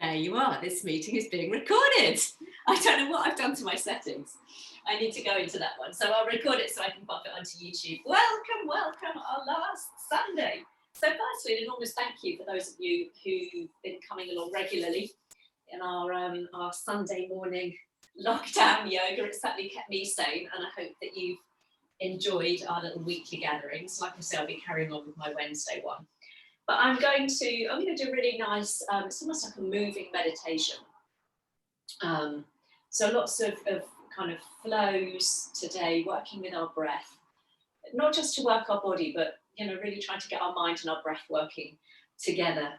There you are. This meeting is being recorded. I don't know what I've done to my settings. I need to go into that one. So I'll record it so I can pop it onto YouTube. Welcome, welcome, our last Sunday. So firstly, an enormous thank you for those of you who've been coming along regularly in our Sunday morning lockdown yoga. It's certainly kept me sane, and I hope that you've enjoyed our little weekly gatherings. Like I say, I'll be carrying on with my Wednesday one. But I'm going to do a really nice, it's almost like a moving meditation. So lots of kind of flows today, working with our breath, not just to work our body, but really trying to get our mind and our breath working together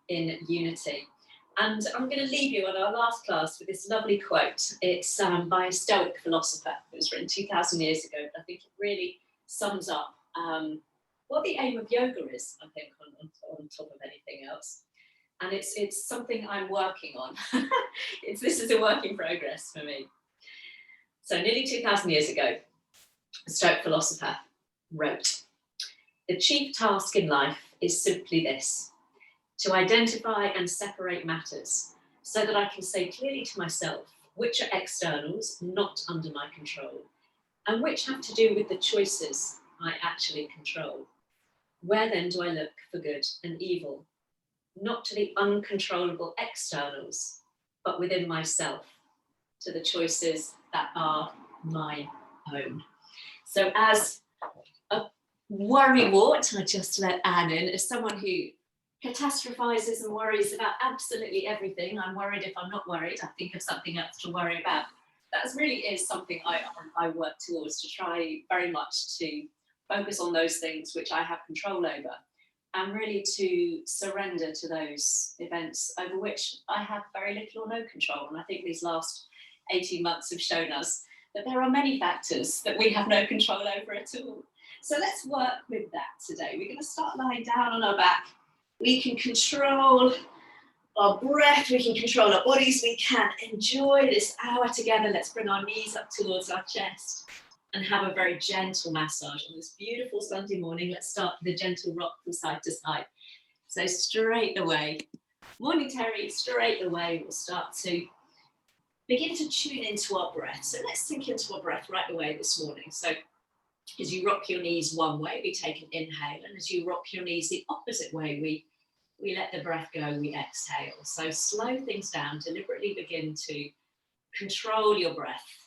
in unity. And I'm going to leave you on our last class with this lovely quote. It's by a Stoic philosopher. It was written 2,000 years ago, but I think it really sums up what the aim of yoga is, I think, on top of anything else. And it's something I'm working on. This is a work in progress for me. So nearly 2,000 years ago, a Stoic philosopher wrote, "The chief task in life is simply this, to identify and separate matters so that I can say clearly to myself which are externals not under my control and which have to do with the choices I actually control. Where then do I look for good and evil? Not to the uncontrollable externals, but within myself, to the choices that are my own." So as a worrywart, I just let Anne in, as someone who catastrophizes and worries about absolutely everything. I'm worried if I'm not worried, I think of something else to worry about. That really is something I work towards, to try very much to focus on those things which I have control over, and really to surrender to those events over which I have very little or no control. And I think these last 18 months have shown us that there are many factors that we have no control over at all. So let's work with that today. We're going to start lying down on our back. We can control our breath, we can control our bodies, we can enjoy this hour together. Let's bring our knees up towards our chest and have a very gentle massage on this beautiful Sunday morning. Let's start with a gentle rock from side to side. So straight away, morning Terry, straight away, we'll start to begin to tune into our breath. So let's sink into our breath right away this morning. So as you rock your knees one way, we take an inhale, and as you rock your knees the opposite way, we let the breath go, we exhale. So slow things down, deliberately begin to control your breath.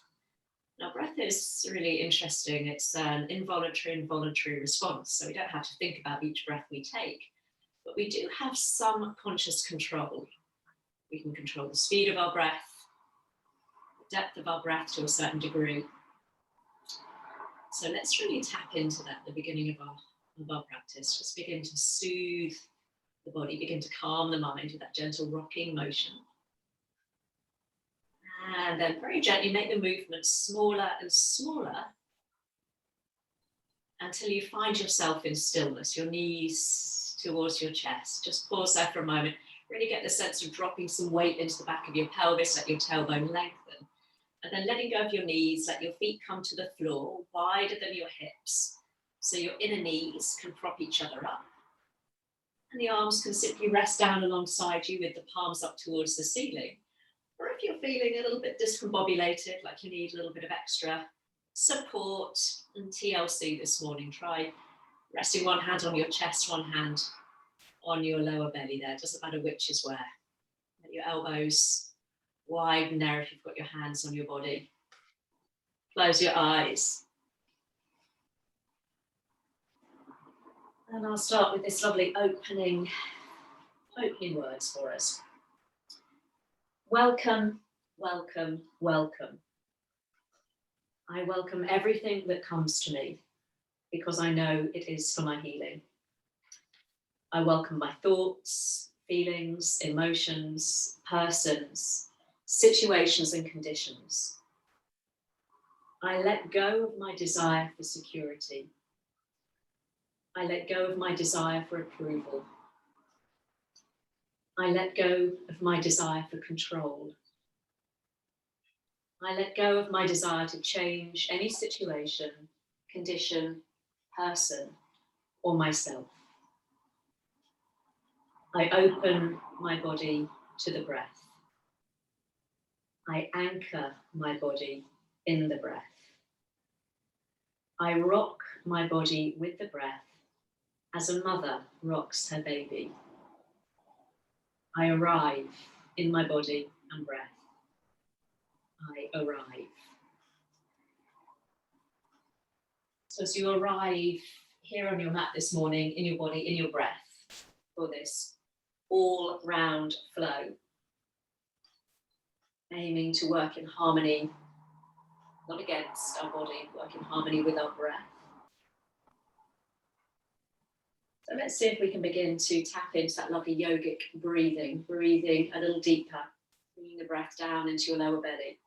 Now, breath is really interesting. It's an involuntary and voluntary response. So we don't have to think about each breath we take, but we do have some conscious control. We can control the speed of our breath, the depth of our breath to a certain degree. So let's really tap into that at the beginning of our practice. Just begin to soothe the body, begin to calm the mind with that gentle rocking motion. And then very gently make the movement smaller and smaller until you find yourself in stillness, your knees towards your chest. Just pause there for a moment. Really get the sense of dropping some weight into the back of your pelvis, let your tailbone lengthen. And then letting go of your knees, let your feet come to the floor, wider than your hips. So your inner knees can prop each other up. And the arms can simply rest down alongside you with the palms up towards the ceiling. Or if you're feeling a little bit discombobulated, like you need a little bit of extra support and TLC this morning, try resting one hand on your chest, one hand on your lower belly there. Doesn't matter which is where. Let your elbows widen there if you've got your hands on your body. Close your eyes. And I'll start with this lovely opening words for us. Welcome, welcome, welcome. I welcome everything that comes to me because I know it is for my healing. I welcome my thoughts, feelings, emotions, persons, situations and conditions. I let go of my desire for security. I let go of my desire for approval. I let go of my desire for control. I let go of my desire to change any situation, condition, person, or myself. I open my body to the breath. I anchor my body in the breath. I rock my body with the breath as a mother rocks her baby. I arrive in my body and breath. I arrive. So as you arrive here on your mat this morning, in your body, in your breath, for this all-round flow, aiming to work in harmony, not against our body, work in harmony with our breath. So let's see if we can begin to tap into that lovely yogic breathing a little deeper, bringing the breath down into your lower belly.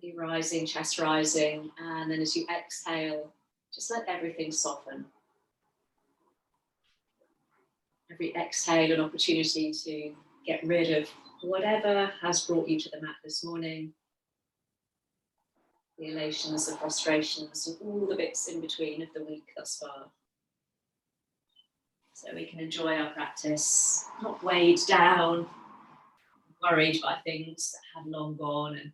Belly rising, chest rising, and then as you exhale, just let everything soften. Every exhale an opportunity to get rid of whatever has brought you to the mat this morning. The elations, the frustrations, and all the bits in between of the week thus far. So we can enjoy our practice, not weighed down, worried by things that have long gone, and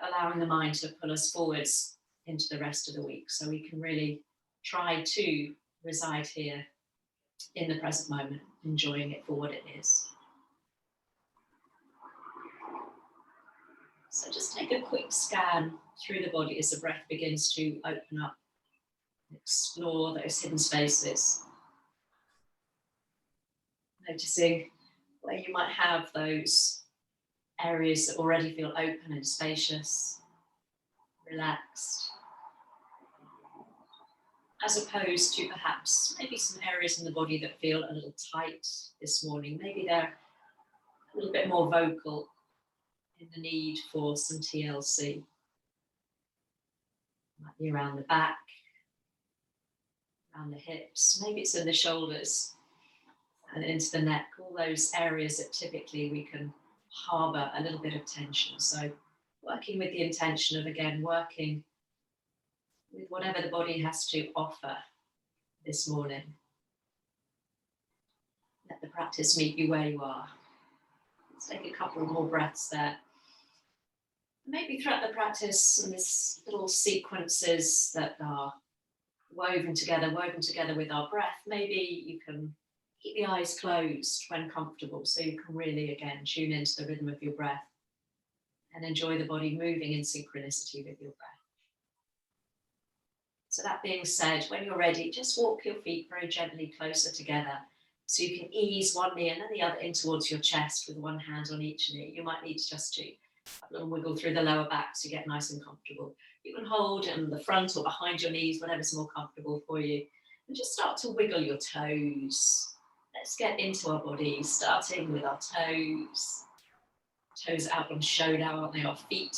allowing the mind to pull us forwards into the rest of the week. So we can really try to reside here in the present moment, enjoying it for what it is. So just take a quick scan through the body as the breath begins to open up, explore those hidden spaces. Noticing where you might have those areas that already feel open and spacious, relaxed, as opposed to perhaps maybe some areas in the body that feel a little tight this morning. Maybe they're a little bit more vocal in the need for some TLC. Might be around the back, around the hips, maybe it's in the shoulders and into the neck, all those areas that typically we can harbour a little bit of tension. So working with the intention of, again, working with whatever the body has to offer this morning. Let the practice meet you where you are. Let's take a couple more breaths there. Maybe throughout the practice, and this little sequences that are woven together with our breath, maybe you can keep the eyes closed when comfortable, so you can really, again, tune into the rhythm of your breath and enjoy the body moving in synchronicity with your breath. So that being said, when you're ready, just walk your feet very gently closer together so you can ease one knee and then the other in towards your chest with one hand on each knee. You might need just to a little wiggle through the lower back to get nice and comfortable. You can hold in the front or behind your knees, whatever's more comfortable for you. And just start to wiggle your toes. Let's get into our body, starting with our toes. Toes out on show now, aren't they? Our feet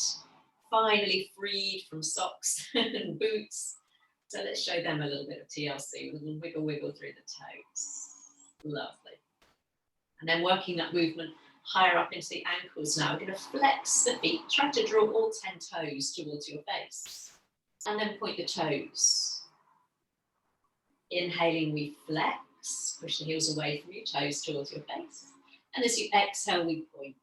finally freed from socks and boots. So let's show them a little bit of TLC, with a little wiggle through the toes. Lovely. And then working that movement higher up into the ankles now. We're going to flex the feet, try to draw all 10 toes towards your face. And then point the toes. Inhaling, we flex, push the heels away from your toes towards your face. And as you exhale, we point.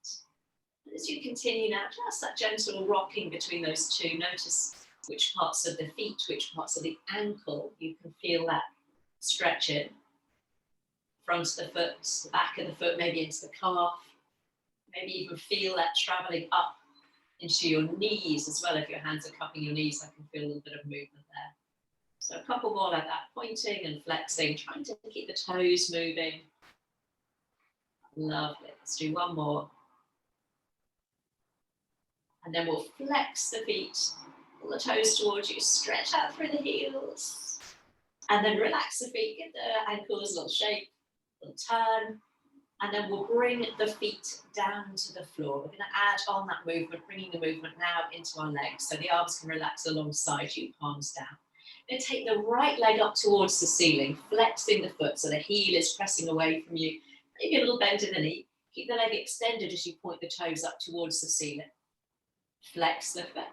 And as you continue now, just that gentle rocking between those two. Notice which parts of the feet, which parts of the ankle, you can feel that stretch in. Front of the foot, the back of the foot, maybe into the calf. Maybe even feel that traveling up into your knees as well. If your hands are cupping your knees, I can feel a little bit of movement there. So a couple more like that, pointing and flexing, trying to keep the toes moving. Lovely. Let's do one more. And then we'll flex the feet, pull the toes towards you, stretch out through the heels. And then relax the feet, give the ankles a little shake, a little turn. And then we'll bring the feet down to the floor. We're going to add on that movement, bringing the movement now into our legs. So the arms can relax alongside you, palms down. Then take the right leg up towards the ceiling, flexing the foot so the heel is pressing away from you. Maybe a little bend in the knee. Keep the leg extended as you point the toes up towards the ceiling. Flex the foot.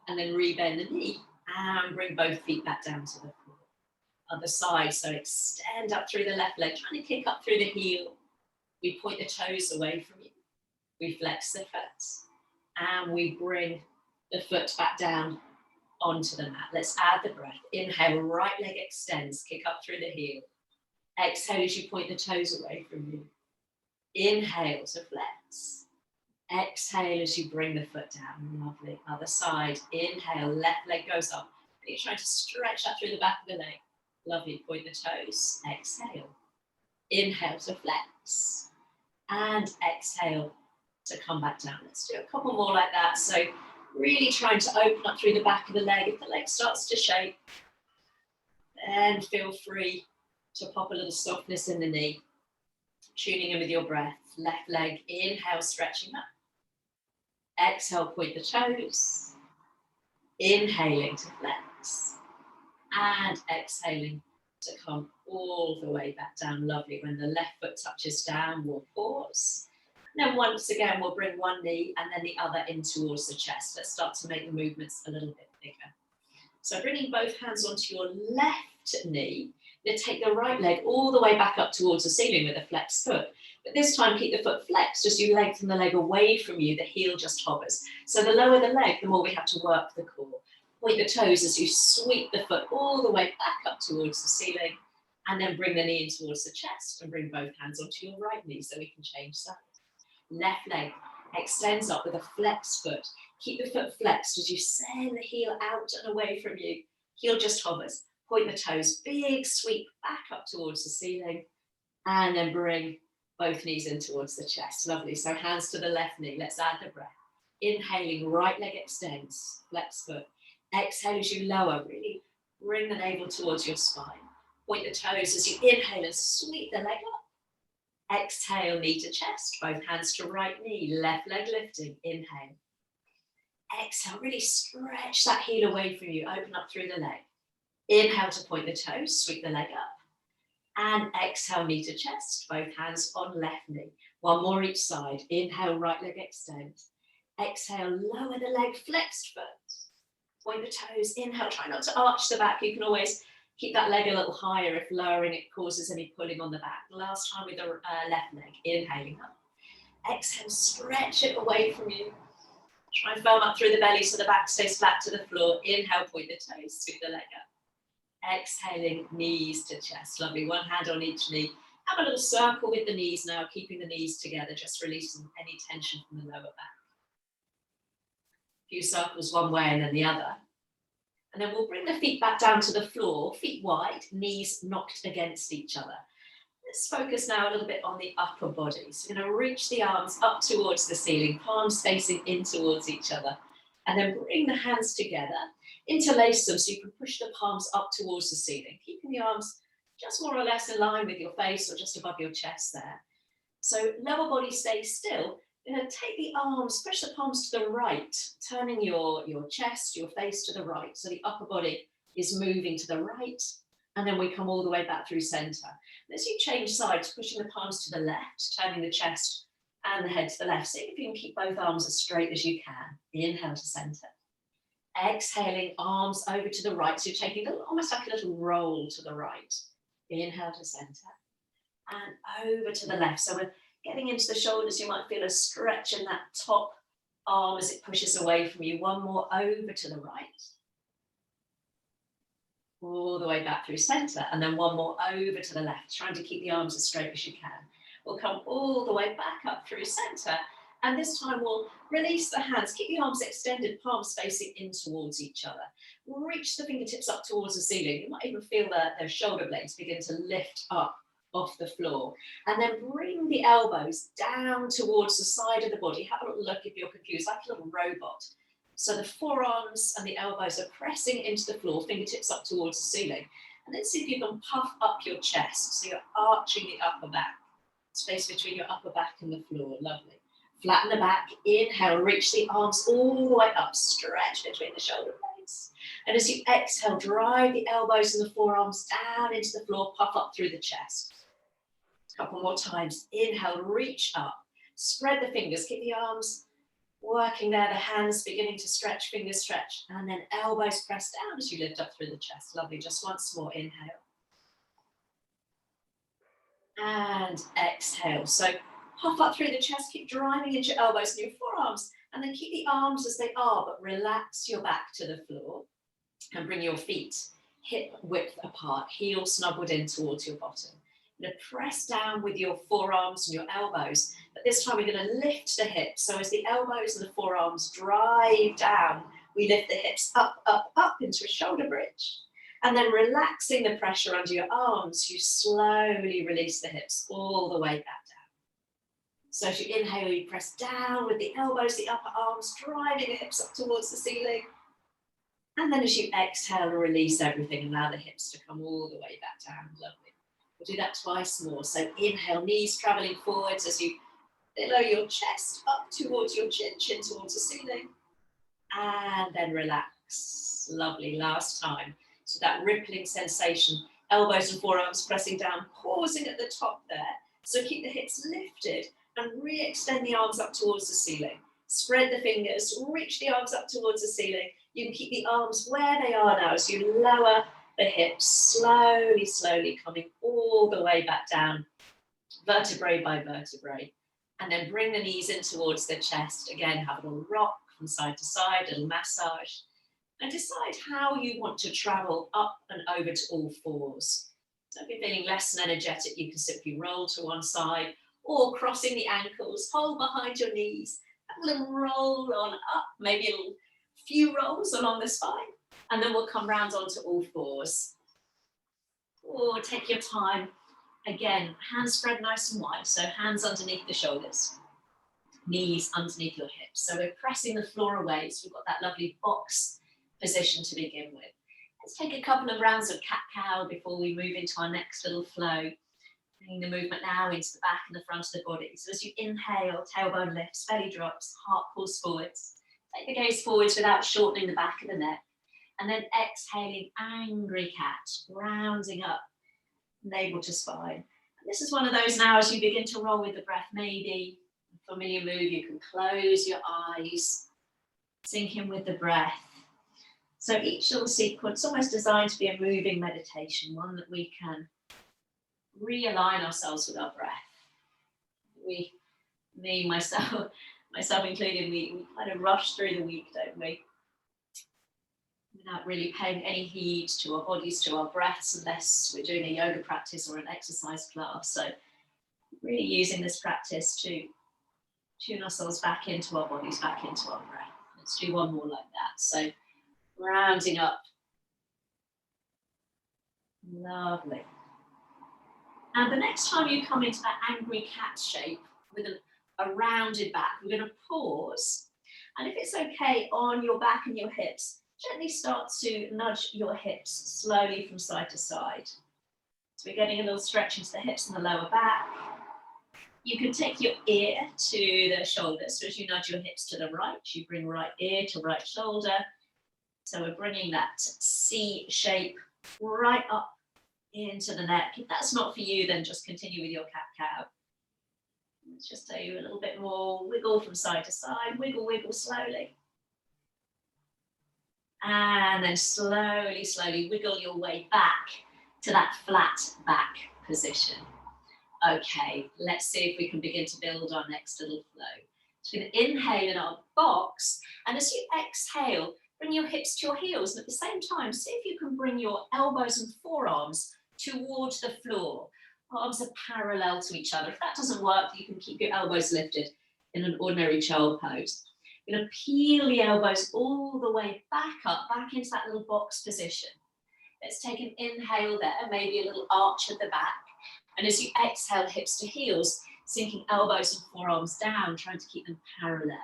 And then rebend the knee. And bring both feet back down to the floor. Other side, so extend up through the left leg, trying to kick up through the heel. We point the toes away from you. We flex the foot, and we bring the foot back down onto the mat. Let's add the breath. Inhale, right leg extends, kick up through the heel. Exhale as you point the toes away from you. Inhale to flex. Exhale as you bring the foot down. Lovely. Other side. Inhale, left leg goes up. You're trying to stretch that through the back of the leg. Lovely. Point the toes. Exhale. Inhale to flex. And exhale to come back down. Let's do a couple more like that. So really trying to open up through the back of the leg. If the leg starts to shake, then feel free to pop a little softness in the knee. Tuning in with your breath. Left leg, inhale, stretching up. Exhale, point the toes. Inhaling to flex. And exhaling to come all the way back down. Lovely. When the left foot touches down, we'll pause. And then once again, we'll bring one knee and then the other in towards the chest. Let's start to make the movements a little bit bigger. So bringing both hands onto your left knee, then take the right leg all the way back up towards the ceiling with a flexed foot. But this time, keep the foot flexed as you lengthen the leg away from you. The heel just hovers. So the lower the leg, the more we have to work the core. Point the toes as you sweep the foot all the way back up towards the ceiling, and then bring the knee in towards the chest and bring both hands onto your right knee so we can change sides. Left leg extends up with a flexed foot. Keep the foot flexed as you send the heel out and away from you. Heel just hovers. Point the toes, big sweep back up towards the ceiling, and then bring both knees in towards the chest. Lovely. So hands to the left knee. Let's add the breath. Inhaling, right leg extends, flex foot. Exhale as you lower, really bring the navel towards your spine. Point the toes as you inhale and sweep the leg up. Exhale, knee to chest, both hands to right knee, left leg lifting, inhale. Exhale, really stretch that heel away from you, open up through the leg. Inhale to point the toes, sweep the leg up. And exhale, knee to chest, both hands on left knee. One more each side. Inhale, right leg extends. Exhale, lower the leg, flexed foot. Point the toes, inhale, try not to arch the back. You can always keep that leg a little higher if lowering it causes any pulling on the back. Last time with the left leg, inhaling up. Exhale, stretch it away from you. Try and firm up through the belly so the back stays flat to the floor. Inhale, point the toes, sweep the leg up. Exhaling, knees to chest. Lovely. One hand on each knee. Have a little circle with the knees now, keeping the knees together, just releasing any tension from the lower back. A few circles one way and then the other. And then we'll bring the feet back down to the floor, feet wide, knees knocked against each other. Let's focus now a little bit on the upper body. So you're going to reach the arms up towards the ceiling, palms facing in towards each other. And then bring the hands together, interlace them so you can push the palms up towards the ceiling, keeping the arms just more or less in line with your face or just above your chest there. So lower body stays still. You're going to take the arms, push the palms to the right, turning your chest, your face to the right. So the upper body is moving to the right. And then we come all the way back through center. As you change sides, pushing the palms to the left, turning the chest and the head to the left. See if you can keep both arms as straight as you can. Inhale to center. Exhaling, arms over to the right. So you're taking almost like a little roll to the right. Inhale to center. And over to the left. So we're getting into the shoulders. You might feel a stretch in that top arm as it pushes away from you. One more over to the right. All the way back through center. And then one more over to the left, trying to keep the arms as straight as you can. We'll come all the way back up through center. And this time we'll release the hands, keep the arms extended, palms facing in towards each other. Reach the fingertips up towards the ceiling. You might even feel their shoulder blades begin to lift up off the floor. And then bring the elbows down towards the side of the body. Have a little look if you're confused, like a little robot. So the forearms and the elbows are pressing into the floor, fingertips up towards the ceiling. And then see if you can puff up your chest. So you're arching the upper back. Space between your upper back and the floor. Lovely. Flatten the back. Inhale, reach the arms all the way up. Stretch between the shoulder blades. And as you exhale, drive the elbows and the forearms down into the floor. Puff up through the chest. A couple more times. Inhale, reach up. Spread the fingers. Keep the arms working there. The hands beginning to stretch. Fingers stretch. And then elbows press down as you lift up through the chest. Lovely. Just once more. Inhale. And exhale. So puff up through the chest, keep driving into your elbows and your forearms, and then keep the arms as they are, but relax your back to the floor and bring your feet hip width apart, heels snuggled in towards your bottom. You're going to press down with your forearms and your elbows, but this time we're going to lift the hips. So as the elbows and the forearms drive down, we lift the hips up, up, up into a shoulder bridge. And then relaxing the pressure under your arms, you slowly release the hips all the way back down. So as you inhale, you press down with the elbows, the upper arms, driving the hips up towards the ceiling. And then as you exhale, release everything, allow the hips to come all the way back down. Lovely. We'll do that twice more. So inhale, knees traveling forwards as you billow your chest up towards your chin, chin towards the ceiling. And then relax. Lovely, last time. So that rippling sensation, elbows and forearms pressing down, pausing at the top there. So keep the hips lifted and re-extend the arms up towards the ceiling. Spread the fingers, reach the arms up towards the ceiling. You can keep the arms where they are now as you lower the hips, slowly, slowly coming all the way back down, vertebrae by vertebrae. And then bring the knees in towards the chest. Again, have a little rock from side to side, a little massage. And decide how you want to travel up and over to all fours. So if you're feeling less than energetic, you can simply roll to one side or crossing the ankles, hold behind your knees, have a little roll on up, maybe a little few rolls along the spine, and then we'll come round onto all fours. Or take your time. Again, hands spread nice and wide, so hands underneath the shoulders, knees underneath your hips. So we're pressing the floor away, so we've got that lovely box position to begin with. Let's take a couple of rounds of cat-cow before we move into our next little flow. Bringing the movement now into the back and the front of the body. So as you inhale, tailbone lifts, belly drops, heart pulls forwards. Take the gaze forwards without shortening the back of the neck. And then exhaling, angry cat, rounding up, navel to spine. And this is one of those now as you begin to roll with the breath, maybe a familiar move, you can close your eyes, sink in with the breath. So each little sequence almost designed to be a moving meditation, one that we can realign ourselves with our breath. Myself included, we kind of rush through the week, don't we? Without really paying any heed to our bodies, to our breaths, unless we're doing a yoga practice or an exercise class. So really using this practice to tune ourselves back into our bodies, back into our breath. Let's do one more like that. So rounding up. Lovely. And the next time you come into that angry cat shape with a rounded back, we're going to pause. And if it's okay, on your back and your hips, gently start to nudge your hips slowly from side to side. So we're getting a little stretch into the hips and the lower back. You can take your ear to the shoulder. So as you nudge your hips to the right, you bring right ear to right shoulder. So we're bringing that C shape right up into the neck. If that's not for you, then just continue with your cat-cow. Let's just do a little bit more wiggle from side to side. Wiggle, wiggle slowly. And then slowly, slowly wiggle your way back to that flat back position. Okay, let's see if we can begin to build our next little flow. So we're going to inhale in our box, and as you exhale, bring your hips to your heels, and at the same time, see if you can bring your elbows and forearms towards the floor. Arms are parallel to each other. If that doesn't work, you can keep your elbows lifted in an ordinary child pose. You're going to peel the elbows all the way back up, back into that little box position. Let's take an inhale there, maybe a little arch at the back. And as you exhale, hips to heels, sinking elbows and forearms down, trying to keep them parallel.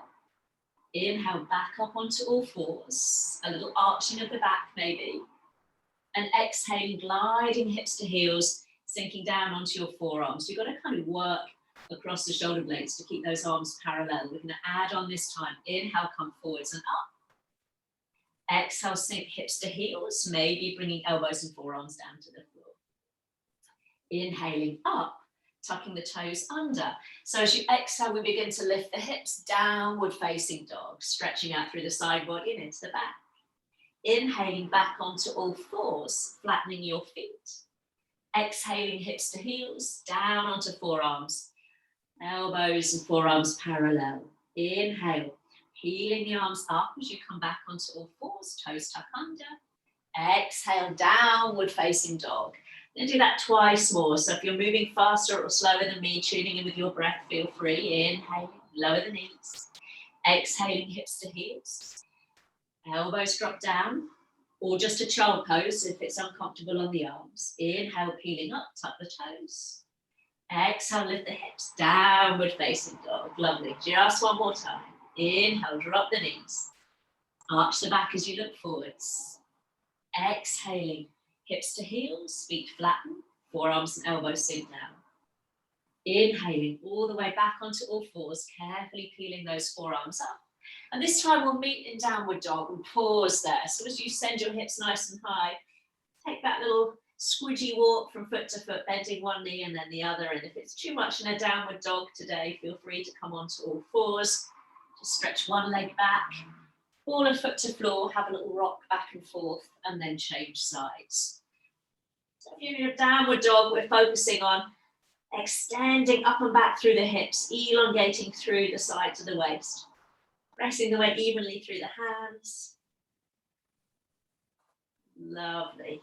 Inhale, back up onto all fours, a little arching of the back maybe. And exhaling, gliding hips to heels, sinking down onto your forearms. You've got to kind of work across the shoulder blades to keep those arms parallel. We're going to add on this time. Inhale, come forwards and up. Exhale, sink hips to heels, maybe bringing elbows and forearms down to the floor. Inhaling up, tucking the toes under. So as you exhale, we begin to lift the hips, downward facing dog, stretching out through the side body and into the back. Inhaling back onto all fours, flattening your feet. Exhaling hips to heels, down onto forearms. Elbows and forearms parallel. Inhale, peeling the arms up as you come back onto all fours, toes tuck under. Exhale, downward facing dog. Then do that twice more. So if you're moving faster or slower than me, tuning in with your breath, feel free. Inhale, lower the knees. Exhaling hips to heels. Elbows drop down, or just a child pose if it's uncomfortable on the arms. Inhale, peeling up, tuck the toes. Exhale, lift the hips, downward facing dog. Lovely. Just one more time. Inhale, drop the knees. Arch the back as you look forwards. Exhaling, hips to heels, feet flatten, forearms and elbows sink down. Inhaling all the way back onto all fours, carefully peeling those forearms up. And this time we'll meet in downward dog and pause there. So as you send your hips nice and high, take that little squidgy walk from foot to foot, bending one knee and then the other. And if it's too much in a downward dog today, feel free to come onto all fours. Just stretch one leg back, ball a foot to floor, have a little rock back and forth, and then change sides. So if you're in a downward dog, we're focusing on extending up and back through the hips, elongating through the sides of the waist. Pressing the weight evenly through the hands. Lovely.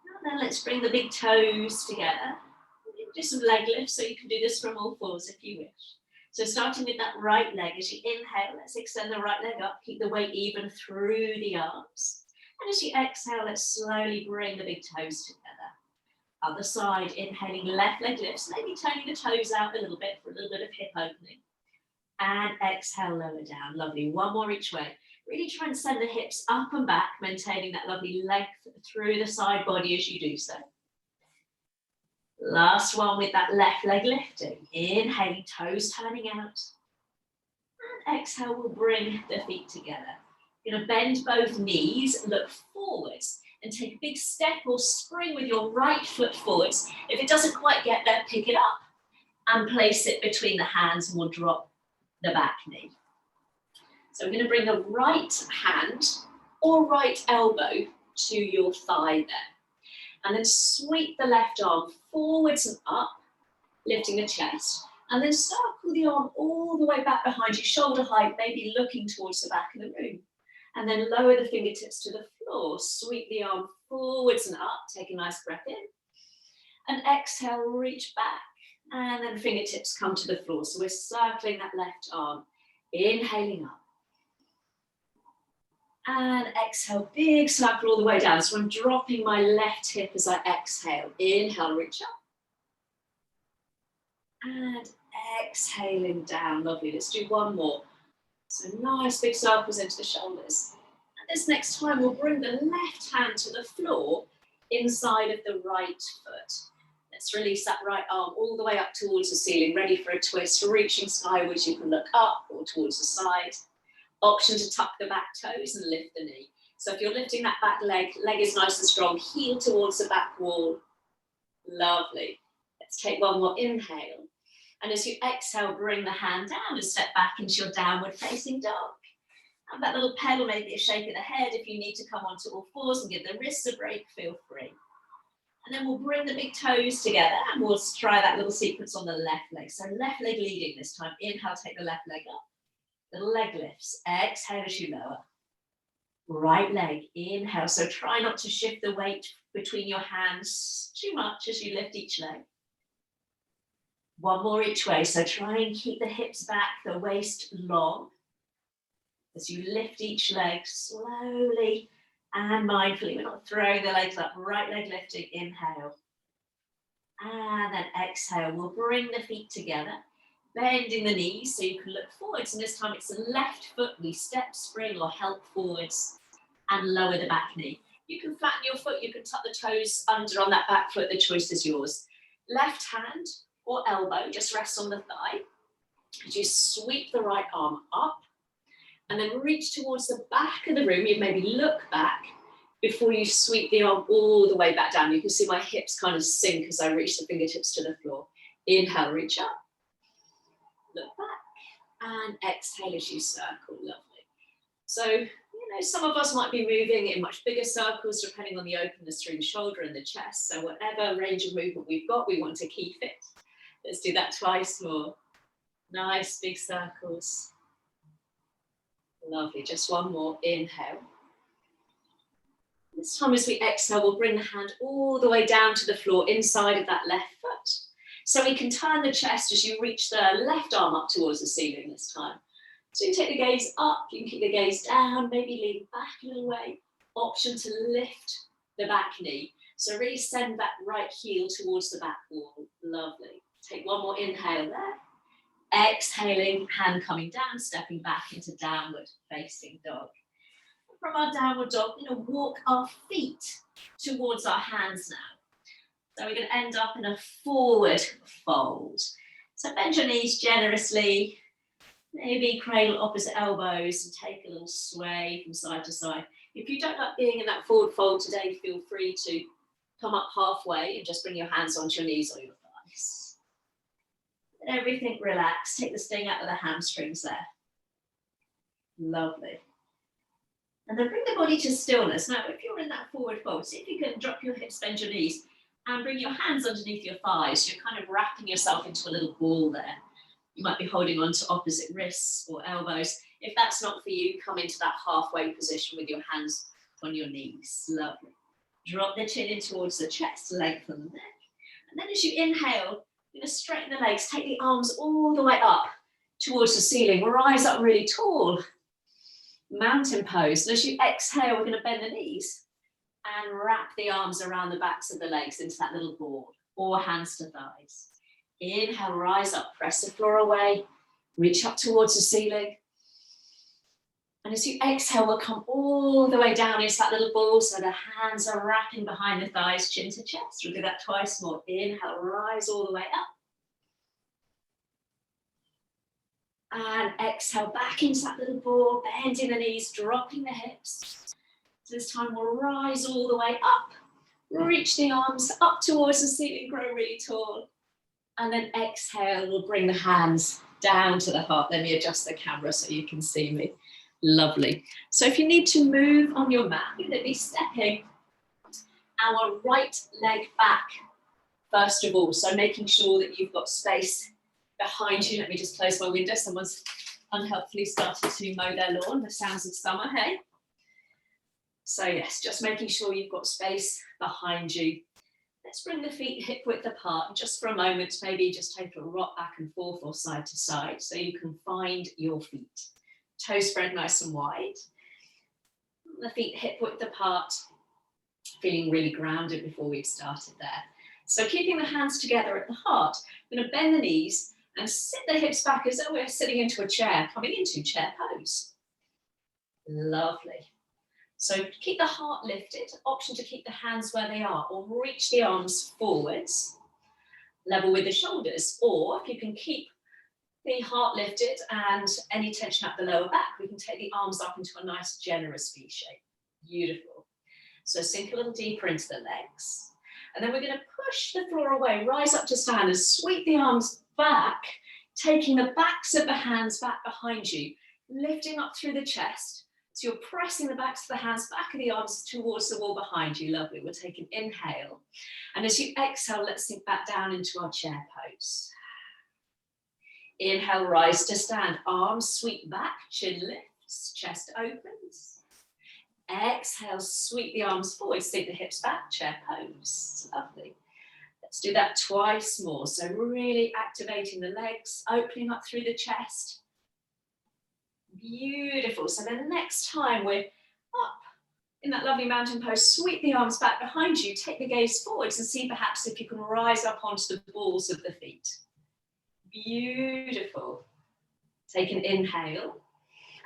And then let's bring the big toes together. Do some leg lifts, so you can do this from all fours if you wish. So starting with that right leg, as you inhale, let's extend the right leg up, keep the weight even through the arms. And as you exhale, let's slowly bring the big toes together. Other side, inhaling, left leg lifts, maybe turning the toes out a little bit for a little bit of hip opening. And exhale, lower down. Lovely. One more each way. Really try and send the hips up and back, maintaining that lovely length through the side body as you do so. Last one with that left leg lifting. Inhaling, toes turning out. And exhale, we'll bring the feet together. You're going to bend both knees, look forwards, and take a big step or spring with your right foot forwards. If it doesn't quite get there, pick it up and place it between the hands, and we'll drop the back knee. So we're going to bring the right hand or right elbow to your thigh there. And then sweep the left arm forwards and up, lifting the chest. And then circle the arm all the way back behind you, shoulder height, maybe looking towards the back of the room. And then lower the fingertips to the floor. Sweep the arm forwards and up, take a nice breath in. And exhale, reach back. And then fingertips come to the floor. So we're circling that left arm, inhaling up. And exhale, big circle all the way down. So I'm dropping my left hip as I exhale. Inhale, reach up. And exhaling down. Lovely. Let's do one more. So nice big circles into the shoulders. And this next time we'll bring the left hand to the floor inside of the right foot. Let's release that right arm all the way up towards the ceiling, ready for a twist. Reaching skywards, you can look up or towards the side. Option to tuck the back toes and lift the knee. So if you're lifting that back leg, leg is nice and strong, heel towards the back wall. Lovely. Let's take one more inhale. And as you exhale, bring the hand down and step back into your downward facing dog. And that little pedal, maybe a shake of the head. If you need to come onto all fours and give the wrists a break, feel free. And then we'll bring the big toes together and we'll try that little sequence on the left leg. So left leg leading this time. Inhale, take the left leg up. Little leg lifts. Exhale as you lower. Right leg, inhale. So try not to shift the weight between your hands too much as you lift each leg. One more each way. So try and keep the hips back, the waist long. As you lift each leg slowly and mindfully. We're not throwing the legs up. Right leg lifting, inhale. And then exhale. We'll bring the feet together. Bending the knees so you can look forwards, and this time it's the left foot. We step, spring, or help forwards and lower the back knee. You can flatten your foot, you can tuck the toes under on that back foot, the choice is yours. Left hand or elbow, just rest on the thigh. As you sweep the right arm up and then reach towards the back of the room, you maybe look back before you sweep the arm all the way back down. You can see my hips kind of sink as I reach the fingertips to the floor. Inhale, reach up. Look back and exhale as you circle. Lovely. So, know some of us might be moving in much bigger circles depending on the openness through the shoulder and the chest. So whatever range of movement we've got, we want to keep it. Let's do that twice more. Nice big circles. Lovely, just one more, inhale. This time as we exhale, we'll bring the hand all the way down to the floor inside of that left foot. So we can turn the chest as you reach the left arm up towards the ceiling this time. So you take the gaze up, you can keep the gaze down, maybe lean back a little way. Option to lift the back knee. So really send that right heel towards the back wall. Lovely. Take one more inhale there. Exhaling, hand coming down, stepping back into downward facing dog. From our downward dog, we're going to walk our feet towards our hands now. So we're going to end up in a forward fold. So bend your knees generously, maybe cradle opposite elbows and take a little sway from side to side. If you don't like being in that forward fold today, feel free to come up halfway and just bring your hands onto your knees or your thighs. Let everything relax. Take the sting out of the hamstrings there. Lovely. And then bring the body to stillness. Now, if you're in that forward fold, see if you can drop your hips, bend your knees, and bring your hands underneath your thighs. You're kind of wrapping yourself into a little ball there. You might be holding on to opposite wrists or elbows. If that's not for you, come into that halfway position with your hands on your knees. Lovely. Drop the chin in towards the chest, lengthen the neck. And then as you inhale, you're going to straighten the legs, take the arms all the way up towards the ceiling. Rise up really tall. Mountain pose. And as you exhale, we're going to bend the knees and wrap the arms around the backs of the legs into that little ball, or hands to thighs. Inhale, rise up, press the floor away, reach up towards the ceiling. And as you exhale, we'll come all the way down into that little ball, so the hands are wrapping behind the thighs, chin to chest. We'll do that twice more. Inhale, rise all the way up. And exhale, back into that little ball, bending the knees, dropping the hips. So this time we'll rise all the way up, reach the arms up towards the ceiling, grow really tall. And then exhale, we'll bring the hands down to the heart. Let me adjust the camera so you can see me. Lovely. So if you need to move on your mat, we're going to be stepping our right leg back first of all. So making sure that you've got space behind you. Let me just close my window. Someone's unhelpfully started to mow their lawn. The sounds of summer, hey? So yes, just making sure you've got space behind you. Let's bring the feet hip width apart just for a moment. Maybe just take a rock back and forth or side to side so you can find your feet. Toes spread nice and wide. The feet hip width apart. Feeling really grounded before we've started there. So keeping the hands together at the heart. We're going to bend the knees and sit the hips back as though we're sitting into a chair, coming into chair pose. Lovely. So keep the heart lifted, option to keep the hands where they are, or reach the arms forwards, level with the shoulders, or if you can keep the heart lifted and any tension at the lower back, we can take the arms up into a nice generous V shape. Beautiful. So sink a little deeper into the legs. And then we're going to push the floor away, rise up to stand and sweep the arms back, taking the backs of the hands back behind you, lifting up through the chest. So you're pressing the backs of the hands, back of the arms towards the wall behind you. Lovely. We'll take an inhale. And as you exhale, let's sink back down into our chair pose. Inhale, rise to stand. Arms sweep back, chin lifts, chest opens. Exhale, sweep the arms forward, sink the hips back, chair pose. Lovely. Let's do that twice more. So really activating the legs, opening up through the chest. Beautiful. So then the next time we're up in that lovely mountain pose, sweep the arms back behind you, take the gaze forwards and see perhaps if you can rise up onto the balls of the feet. Beautiful. Take an inhale.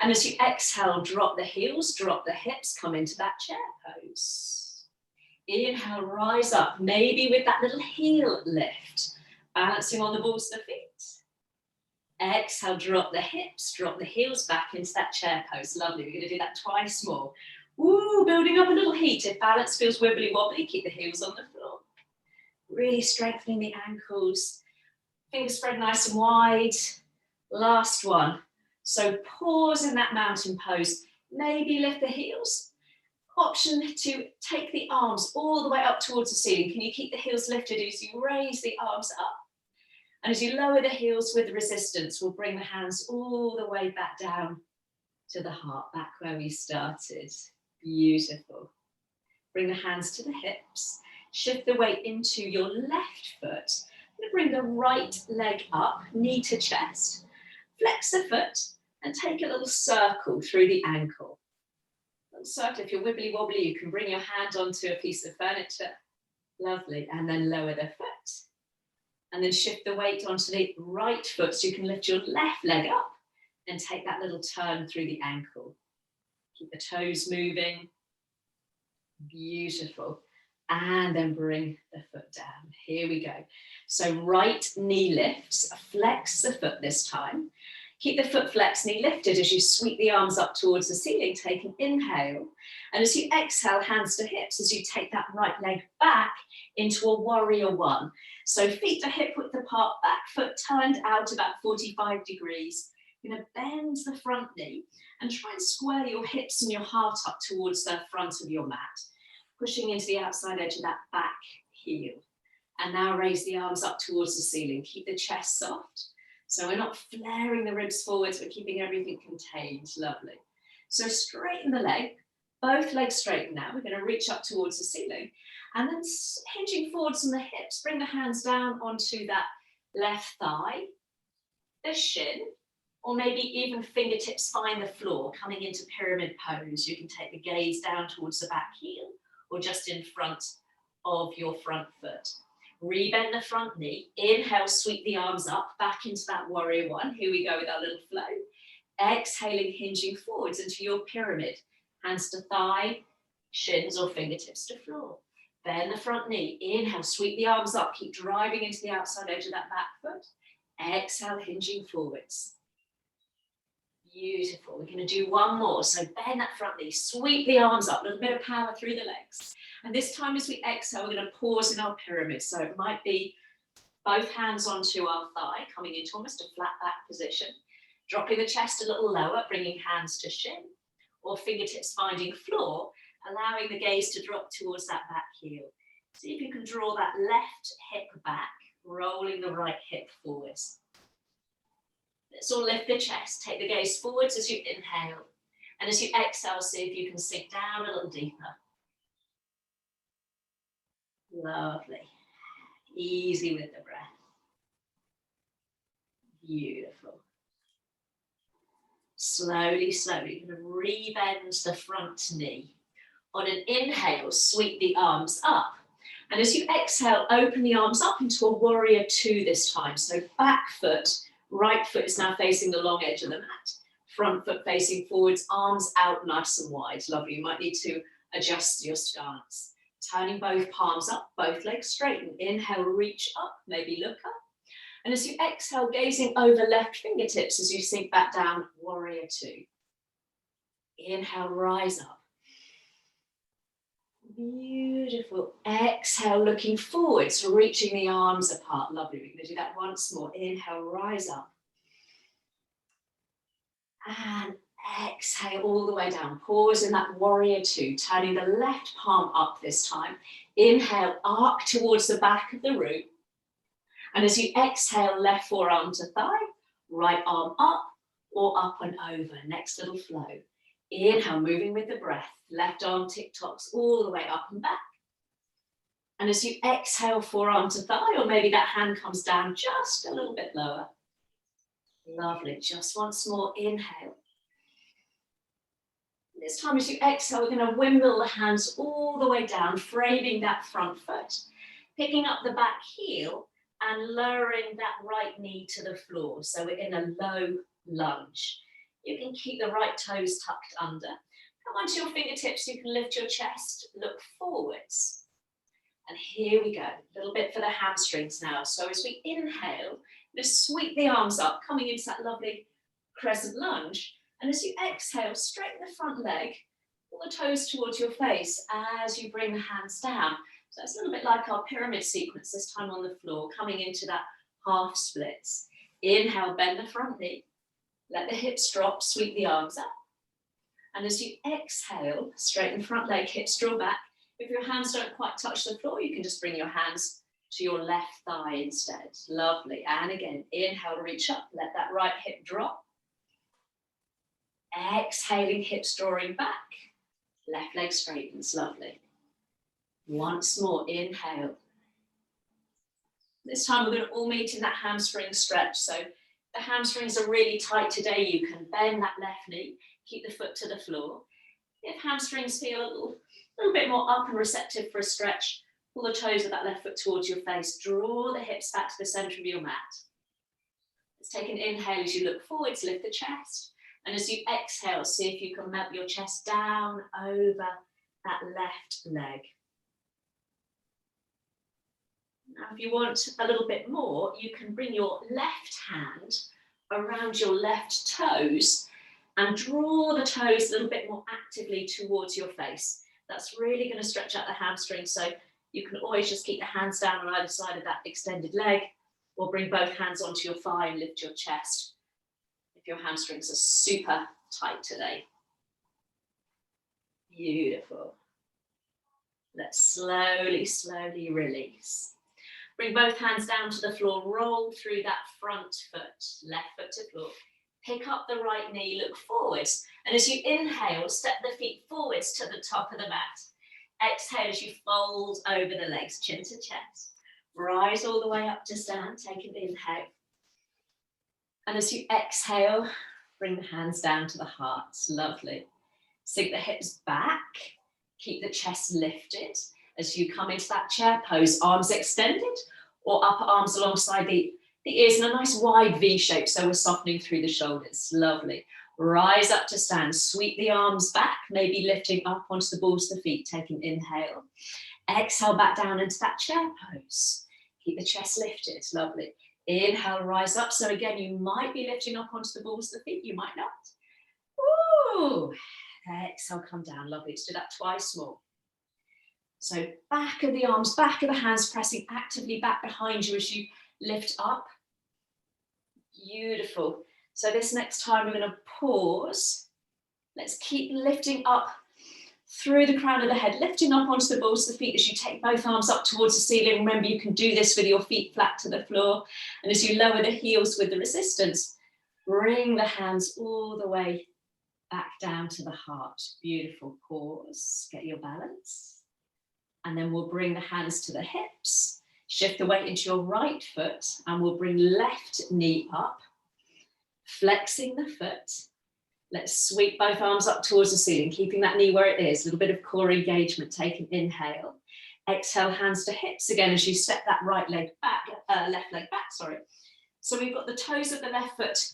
And as you exhale, drop the heels, drop the hips, come into that chair pose. Inhale, rise up, maybe with that little heel lift, balancing on the balls of the feet. Exhale, drop the hips, drop the heels back into that chair pose. Lovely, we're going to do that twice more. Ooh, building up a little heat. If balance feels wibbly wobbly, keep the heels on the floor. Really strengthening the ankles. Fingers spread nice and wide. Last one. So pause in that mountain pose. Maybe lift the heels. Option to take the arms all the way up towards the ceiling. Can you keep the heels lifted as you raise the arms up? And as you lower the heels with resistance, we'll bring the hands all the way back down to the heart, back where we started. Beautiful. Bring the hands to the hips. Shift the weight into your left foot. I'm going to bring the right leg up, knee to chest. Flex the foot and take a little circle through the ankle. Circle. If you're wibbly wobbly, you can bring your hand onto a piece of furniture. Lovely. And then lower the foot. And then shift the weight onto the right foot so you can lift your left leg up and take that little turn through the ankle. Keep the toes moving. Beautiful. And then bring the foot down. Here we go. So right knee lifts. Flex the foot this time. Keep the foot flexed, knee lifted as you sweep the arms up towards the ceiling. Take an inhale. And as you exhale, hands to hips, as you take that right leg back into a warrior one. So feet to hip width apart, back foot turned out about 45 degrees. You're going to bend the front knee and try and square your hips and your heart up towards the front of your mat. Pushing into the outside edge of that back heel. And now raise the arms up towards the ceiling. Keep the chest soft. So we're not flaring the ribs forwards, we're keeping everything contained. Lovely. So straighten the leg, both legs straighten now. We're going to reach up towards the ceiling. And then hinging forwards on the hips, bring the hands down onto that left thigh, the shin, or maybe even fingertips find the floor, coming into pyramid pose. You can take the gaze down towards the back heel, or just in front of your front foot. Rebend the front knee. Inhale, sweep the arms up, back into that warrior one. Here we go with our little flow. Exhaling, hinging forwards into your pyramid. Hands to thigh, shins or fingertips to floor. Bend the front knee. Inhale, sweep the arms up. Keep driving into the outside edge of that back foot. Exhale, hinging forwards. Beautiful. We're going to do one more. So bend that front knee, sweep the arms up, a little bit of power through the legs. And this time as we exhale, we're going to pause in our pyramid. So it might be both hands onto our thigh, coming into almost a flat back position. Dropping the chest a little lower, bringing hands to shin, or fingertips finding floor, allowing the gaze to drop towards that back heel. See if you can draw that left hip back, rolling the right hip forwards. Let's all lift the chest, take the gaze forwards as you inhale. And as you exhale, see if you can sink down a little deeper. Lovely. Easy with the breath. Beautiful. Slowly, slowly, you're going to rebend the front knee. On an inhale, sweep the arms up. And as you exhale, open the arms up into a warrior two this time. So back foot, right foot is now facing the long edge of the mat. Front foot facing forwards, arms out nice and wide. Lovely. You might need to adjust your stance. Turning both palms up, both legs straighten. Inhale, reach up, maybe look up. And as you exhale, gazing over left fingertips as you sink back down, warrior two. Inhale, rise up. Beautiful. Exhale, looking forwards, reaching the arms apart. Lovely. We're going to do that once more. Inhale, rise up. And exhale all the way down. Pause in that warrior two, turning the left palm up this time. Inhale, arc towards the back of the root. And as you exhale, left forearm to thigh, right arm up or up and over. Next little flow. Inhale, moving with the breath. Left arm tick-tocks all the way up and back. And as you exhale, forearm to thigh, or maybe that hand comes down just a little bit lower. Lovely. Just once more. Inhale. This time as you exhale, we're going to wimble the hands all the way down, framing that front foot, picking up the back heel and lowering that right knee to the floor. So we're in a low lunge. You can keep the right toes tucked under. Come onto your fingertips, you can lift your chest, look forwards. And here we go, a little bit for the hamstrings now. So as we inhale, just sweep the arms up, coming into that lovely crescent lunge. And as you exhale, straighten the front leg, pull the toes towards your face as you bring the hands down. So it's a little bit like our pyramid sequence, this time on the floor, coming into that half splits. Inhale, bend the front knee. Let the hips drop, sweep the arms up. And as you exhale, straighten front leg, hips draw back. If your hands don't quite touch the floor, you can just bring your hands to your left thigh instead. Lovely. And again, inhale, reach up, let that right hip drop. Exhaling, hips drawing back. Left leg straightens, lovely. Once more, inhale. This time we're going to all meet in that hamstring stretch. So the hamstrings are really tight today. You can bend that left knee, keep the foot to the floor. If hamstrings feel a little bit more up and receptive for a stretch, pull the toes of that left foot towards your face. Draw the hips back to the center of your mat. Let's take an inhale as you look forwards, lift the chest. And as you exhale, see if you can melt your chest down over that left leg. Now, if you want a little bit more, you can bring your left hand around your left toes and draw the toes a little bit more actively towards your face. That's really going to stretch out the hamstrings. So you can always just keep the hands down on either side of that extended leg, or bring both hands onto your thigh and lift your chest if your hamstrings are super tight today. Beautiful. Let's slowly, slowly release. Bring both hands down to the floor, roll through that front foot, left foot to floor. Pick up the right knee, look forwards. And as you inhale, step the feet forwards to the top of the mat. Exhale as you fold over the legs, chin to chest. Rise all the way up to stand, take an inhale. And as you exhale, bring the hands down to the heart, lovely. Sink the hips back, keep the chest lifted. As you come into that chair pose, arms extended or upper arms alongside the ears in a nice wide V shape, so we're softening through the shoulders. Lovely. Rise up to stand, sweep the arms back, maybe lifting up onto the balls of the feet. Take an inhale. Exhale back down into that chair pose. Keep the chest lifted, lovely. Inhale, rise up. So again, you might be lifting up onto the balls of the feet, you might not. Ooh. Exhale, come down, lovely. Let's do that twice more. So back of the arms, back of the hands, pressing actively back behind you as you lift up. Beautiful. So this next time we're going to pause. Let's keep lifting up through the crown of the head, lifting up onto the balls of the feet as you take both arms up towards the ceiling. Remember, you can do this with your feet flat to the floor. And as you lower the heels with the resistance, bring the hands all the way back down to the heart. Beautiful. Pause. Get your balance. And then we'll bring the hands to the hips. Shift the weight into your right foot and we'll bring left knee up, flexing the foot. Let's sweep both arms up towards the ceiling, keeping that knee where it is. A little bit of core engagement. Take an inhale. Exhale, hands to hips again as you step that right leg back, left leg back, sorry. So we've got the toes of the left foot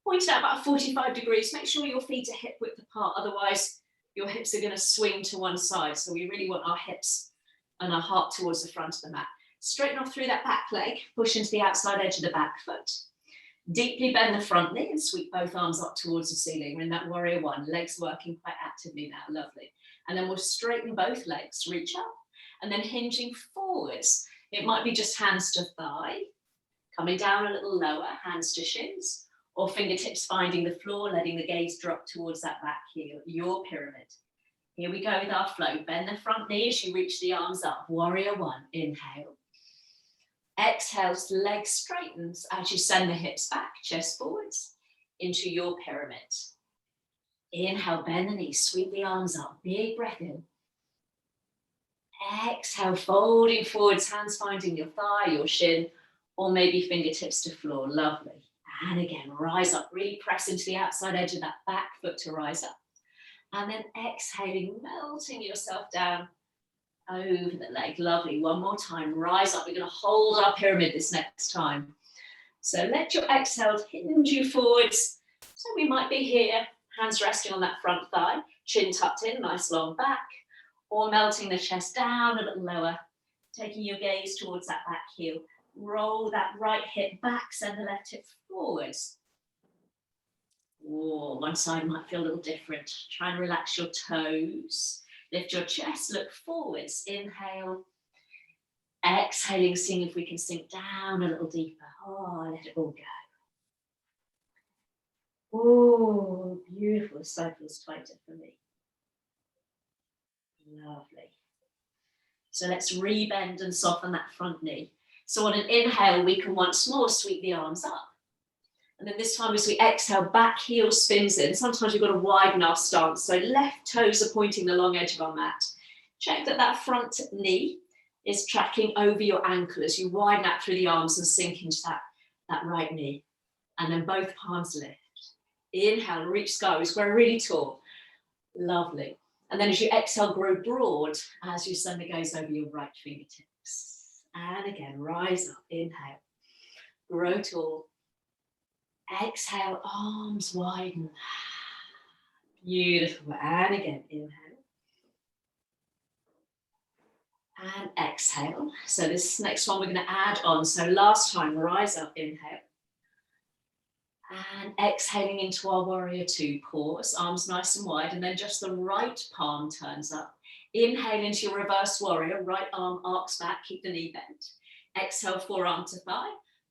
pointed out about 45 degrees. Make sure your feet are hip width apart, otherwise your hips are going to swing to one side. So we really want our hips and our heart towards the front of the mat. Straighten off through that back leg, push into the outside edge of the back foot. Deeply bend the front knee and sweep both arms up towards the ceiling. We're in that warrior one, legs working quite actively now, lovely. And then we'll straighten both legs, reach up, and then hinging forwards. It might be just hands to thigh, coming down a little lower, hands to shins, or fingertips finding the floor, letting the gaze drop towards that back heel, your pyramid. Here we go with our flow. Bend the front knee as you reach the arms up. Warrior one, inhale. Exhale, legs straightens as you send the hips back, chest forwards, into your pyramid. Inhale, bend the knees, sweep the arms up, big breath in. Exhale, folding forwards, hands finding your thigh, your shin, or maybe fingertips to floor, lovely. And again, rise up, really press into the outside edge of that back foot to rise up. And then exhaling, melting yourself down over the leg, lovely. One more time, rise up. We're going to hold our pyramid this next time. So let your exhale hinge you forwards. So we might be here, hands resting on that front thigh, chin tucked in, nice long back, or melting the chest down a little lower, taking your gaze towards that back heel. Roll that right hip back, send the left hip forwards. Whoa, one side might feel a little different. Try and relax your toes. Lift your chest, look forwards. Inhale. Exhaling, seeing if we can sink down a little deeper. Oh, let it all go. Oh, beautiful. So feels tighter for me. Lovely. So let's rebend and soften that front knee. So on an inhale, we can once more sweep the arms up. And then this time as we exhale, back heel spins in. Sometimes you've got to widen our stance. So left toes are pointing the long edge of our mat. Check that that front knee is tracking over your ankle as you widen out through the arms and sink into that right knee. And then both palms lift. Inhale, reach skyward, grow really tall. Lovely. And then as you exhale, grow broad as you send the gaze over your right fingertips. And again, rise up, inhale, grow tall. Exhale, arms widen. Beautiful. And again, inhale. And exhale. So this next one we're going to add on. So last time, rise up, inhale. And exhaling into our warrior two, pause, arms nice and wide, and then just the right palm turns up. Inhale into your reverse warrior, right arm arcs back, keep the knee bent. Exhale, forearm to thigh,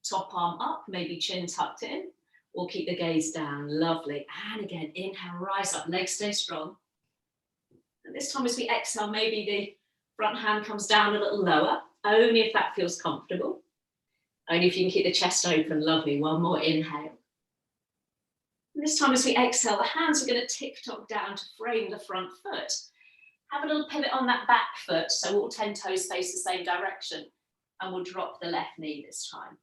top arm up, maybe chin tucked in, or keep the gaze down, lovely. And again, inhale, rise up, legs stay strong. And this time as we exhale, maybe the front hand comes down a little lower, only if that feels comfortable. Only if you can keep the chest open, lovely. One more inhale. And this time as we exhale, the hands are going to tick-tock down to frame the front foot. Have a little pivot on that back foot, so all 10 toes face the same direction, and we'll drop the left knee this time.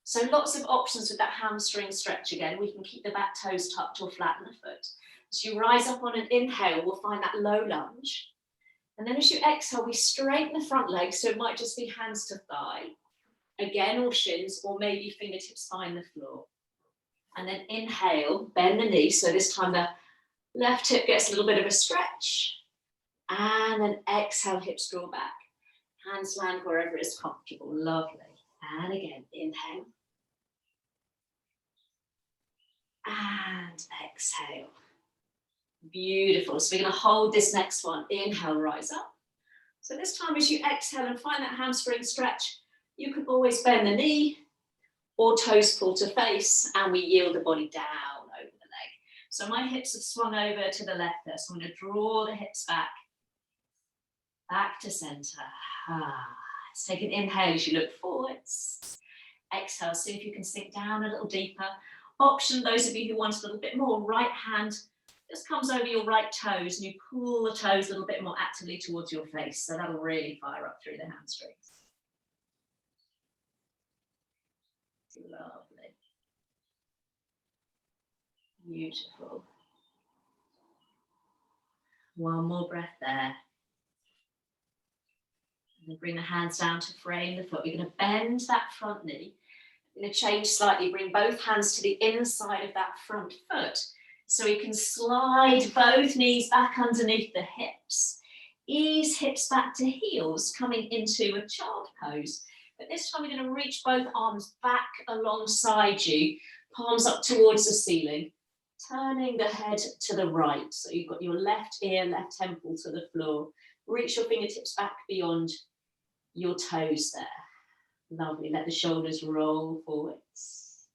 So lots of options with that hamstring stretch again. We can keep the back toes tucked or flatten the foot. As you rise up on an inhale, we'll find that low lunge. And then as you exhale, we straighten the front leg, so it might just be hands to thigh, again, or shins, or maybe fingertips find the floor. And then inhale, bend the knee. So this time the left hip gets a little bit of a stretch. And then exhale, hips draw back. Hands land wherever is comfortable. Lovely. And again, inhale. And exhale. Beautiful. So we're going to hold this next one. Inhale, rise up. So this time as you exhale and find that hamstring stretch, you can always bend the knee, or toes pull to face, and we yield the body down over the leg. So my hips have swung over to the left there, so I'm going to draw the hips back to center. Let's take an inhale as you look forwards. Exhale, see if you can sink down a little deeper. Option, those of you who want a little bit more, right hand just comes over your right toes, and you pull the toes a little bit more actively towards your face, so that'll really fire up through the hamstrings. Lovely. Beautiful. One more breath there. And then bring the hands down to frame the foot. We're going to bend that front knee. We're going to change slightly, bring both hands to the inside of that front foot. So we can slide both knees back underneath the hips. Ease hips back to heels, coming into a child pose. But this time we're going to reach both arms back alongside you, palms up towards the ceiling, turning the head to the right. So you've got your left ear, left temple to the floor. Reach your fingertips back beyond your toes there. Lovely. Let the shoulders roll forwards.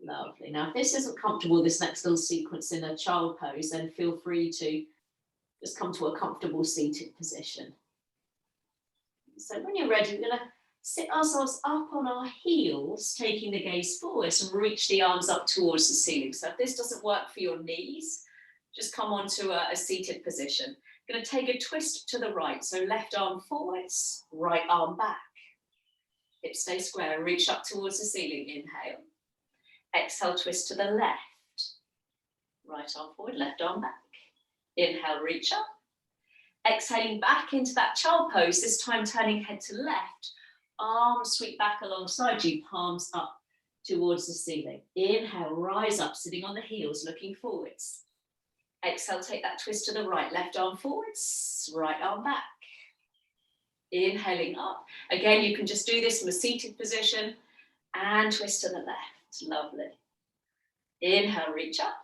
Lovely. Now, if this isn't comfortable, this next little sequence in a child pose, then feel free to just come to a comfortable seated position. So when you're ready, we're going to sit ourselves up on our heels, taking the gaze forwards, and reach the arms up towards the ceiling. So if this doesn't work for your knees, just come onto a seated position. Going to take a twist to the right. So left arm forwards, right arm back. Hips stay square, reach up towards the ceiling, inhale. Exhale, twist to the left. Right arm forward, left arm back. Inhale, reach up. Exhaling back into that child pose, this time turning head to left. Arms sweep back alongside you, palms up towards the ceiling. Inhale, rise up, sitting on the heels, looking forwards. Exhale, take that twist to the right. Left arm forwards, right arm back. Inhaling up. Again, you can just do this from a seated position and twist to the left. Lovely. Inhale, reach up.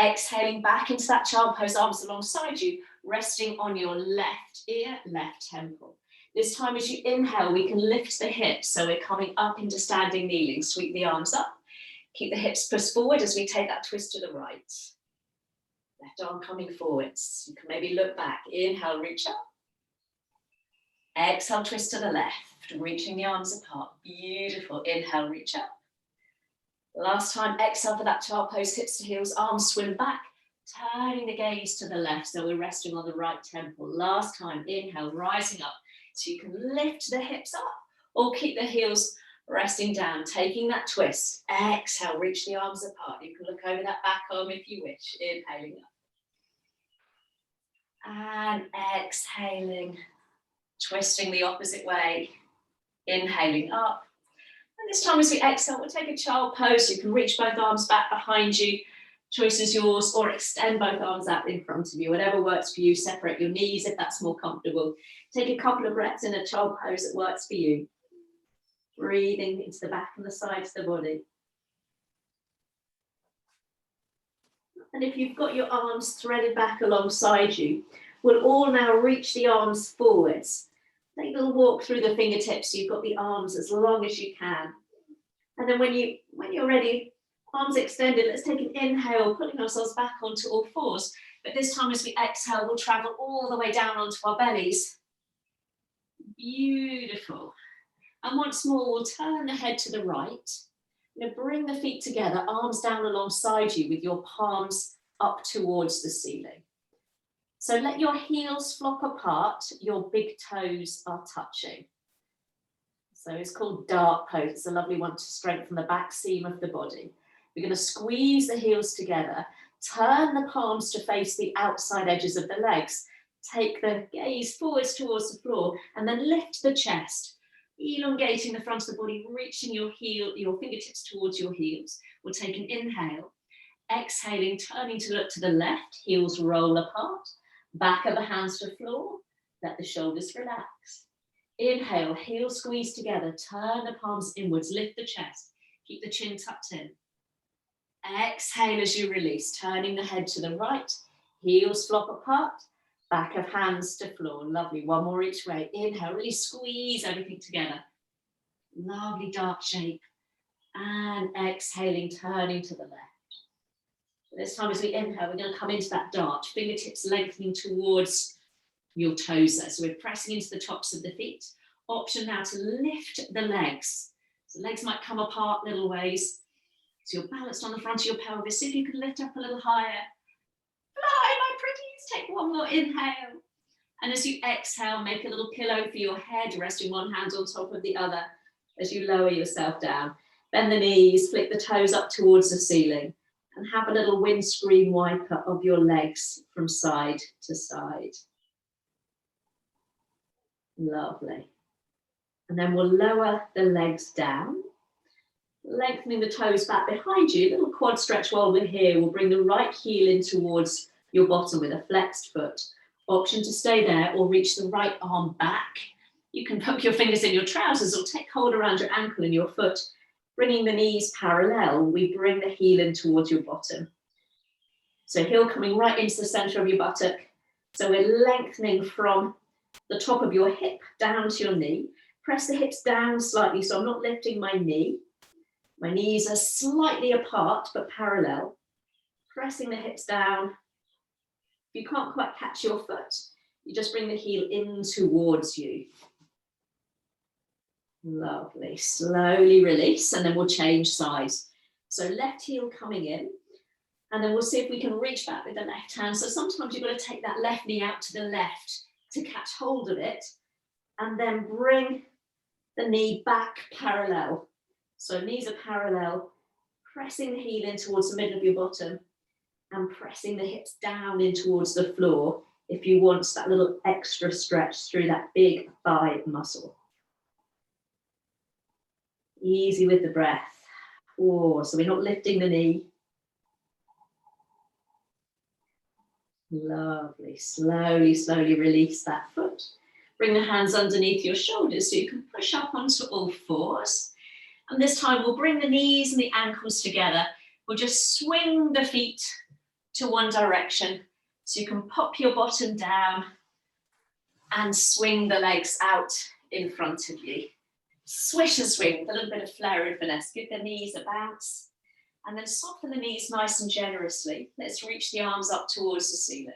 Exhaling back into that child pose, arms alongside you, resting on your left ear, left temple. This time as you inhale, we can lift the hips, so we're coming up into standing kneeling. Sweep the arms up. Keep the hips pushed forward as we take that twist to the right. Left arm coming forwards. You can maybe look back. Inhale, reach up. Exhale, twist to the left, reaching the arms apart. Beautiful. Inhale, reach up. Last time, exhale for that child pose, hips to heels, arms swim back, turning the gaze to the left, so we're resting on the right temple. Last time, inhale, rising up, so you can lift the hips up, or keep the heels resting down, taking that twist. Exhale, reach the arms apart. You can look over that back arm if you wish. Inhaling up. And exhaling, twisting the opposite way. Inhaling up. And this time as we exhale, we'll take a child pose. You can reach both arms back behind you. Choice is yours, or extend both arms out in front of you. Whatever works for you. Separate your knees if that's more comfortable. Take a couple of breaths in a child pose that works for you. Breathing into the back and the sides of the body. And if you've got your arms threaded back alongside you, we'll all now reach the arms forwards. Take a little walk through the fingertips so you've got the arms as long as you can. And then when you're ready, arms extended, let's take an inhale, pulling ourselves back onto all fours. But this time as we exhale, we'll travel all the way down onto our bellies. Beautiful. And once more, we'll turn the head to the right. Now bring the feet together, arms down alongside you with your palms up towards the ceiling. So let your heels flop apart, your big toes are touching. So it's called dart pose. It's a lovely one to strengthen the back seam of the body. We're going to squeeze the heels together, turn the palms to face the outside edges of the legs, take the gaze forwards towards the floor, and then lift the chest, elongating the front of the body, reaching your fingertips towards your heels. We'll take an inhale, exhaling, turning to look to the left, heels roll apart, back of the hands to the floor, let the shoulders relax. Inhale, heels squeeze together, turn the palms inwards, lift the chest, keep the chin tucked in. Exhale as you release, turning the head to the right, heels flop apart, back of hands to floor. Lovely, one more each way. Inhale, really squeeze everything together. Lovely dark shape. And exhaling, turning to the left. This time as we inhale, we're going to come into that dart, fingertips lengthening towards your toes there. So we're pressing into the tops of the feet. Option now to lift the legs. So legs might come apart little ways. So you're balanced on the front of your pelvis. See if you can lift up a little higher. Fly, my pretties. Take one more inhale. And as you exhale, make a little pillow for your head, resting one hand on top of the other as you lower yourself down. Bend the knees, flick the toes up towards the ceiling, and have a little windscreen wiper of your legs from side to side. Lovely. And then we'll lower the legs down, lengthening the toes back behind you. A little quad stretch while we're here. We'll bring the right heel in towards your bottom with a flexed foot. Option to stay there or reach the right arm back. You can poke your fingers in your trousers or take hold around your ankle and your foot. Bringing the knees parallel, we bring the heel in towards your bottom. So heel coming right into the center of your buttock. So we're lengthening from the top of your hip down to your knee. Press the hips down slightly, so I'm not lifting my knee. My knees are slightly apart, but parallel. Pressing the hips down. If you can't quite catch your foot, you just bring the heel in towards you. Lovely. Slowly release, and then we'll change sides. So left heel coming in, and then we'll see if we can reach back with the left hand. So sometimes you've got to take that left knee out to the left to catch hold of it, and then bring the knee back parallel. So knees are parallel, pressing the heel in towards the middle of your bottom, and pressing the hips down in towards the floor if you want that little extra stretch through that big thigh muscle. Easy with the breath. So we're not lifting the knee. Lovely. Slowly, slowly release that foot. Bring the hands underneath your shoulders so you can push up onto all fours. And this time we'll bring the knees and the ankles together. We'll just swing the feet to one direction. So you can pop your bottom down and swing the legs out in front of you. Swish and swing with a little bit of flair and finesse. Give the knees a bounce. And then soften the knees nice and generously. Let's reach the arms up towards the ceiling.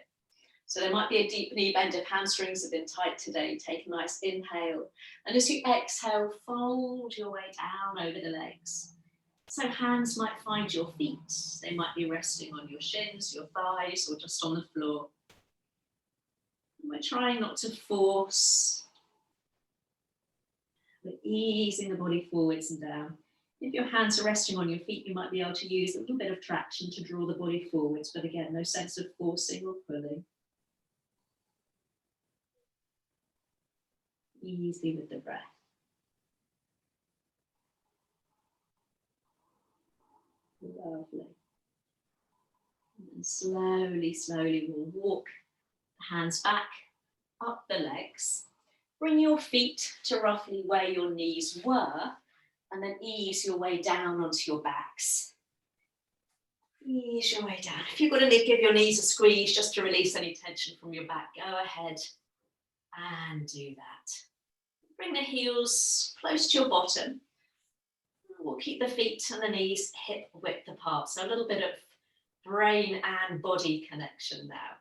So there might be a deep knee bend if hamstrings have been tight today. Take a nice inhale. And as you exhale, fold your way down over the legs. So hands might find your feet. They might be resting on your shins, your thighs, or just on the floor. And we're trying not to force. We're easing the body forwards and down. If your hands are resting on your feet, you might be able to use a little bit of traction to draw the body forwards, but again, no sense of forcing or pulling. Easy with the breath. Lovely. And then slowly, we'll walk the hands back, up the legs. Bring your feet to roughly where your knees were, and then ease your way down onto your backs. Ease your way down. If you've got to give your knees a squeeze just to release any tension from your back, go ahead and do that. Bring the heels close to your bottom. We'll keep the feet and the knees hip width apart. So a little bit of brain and body connection now.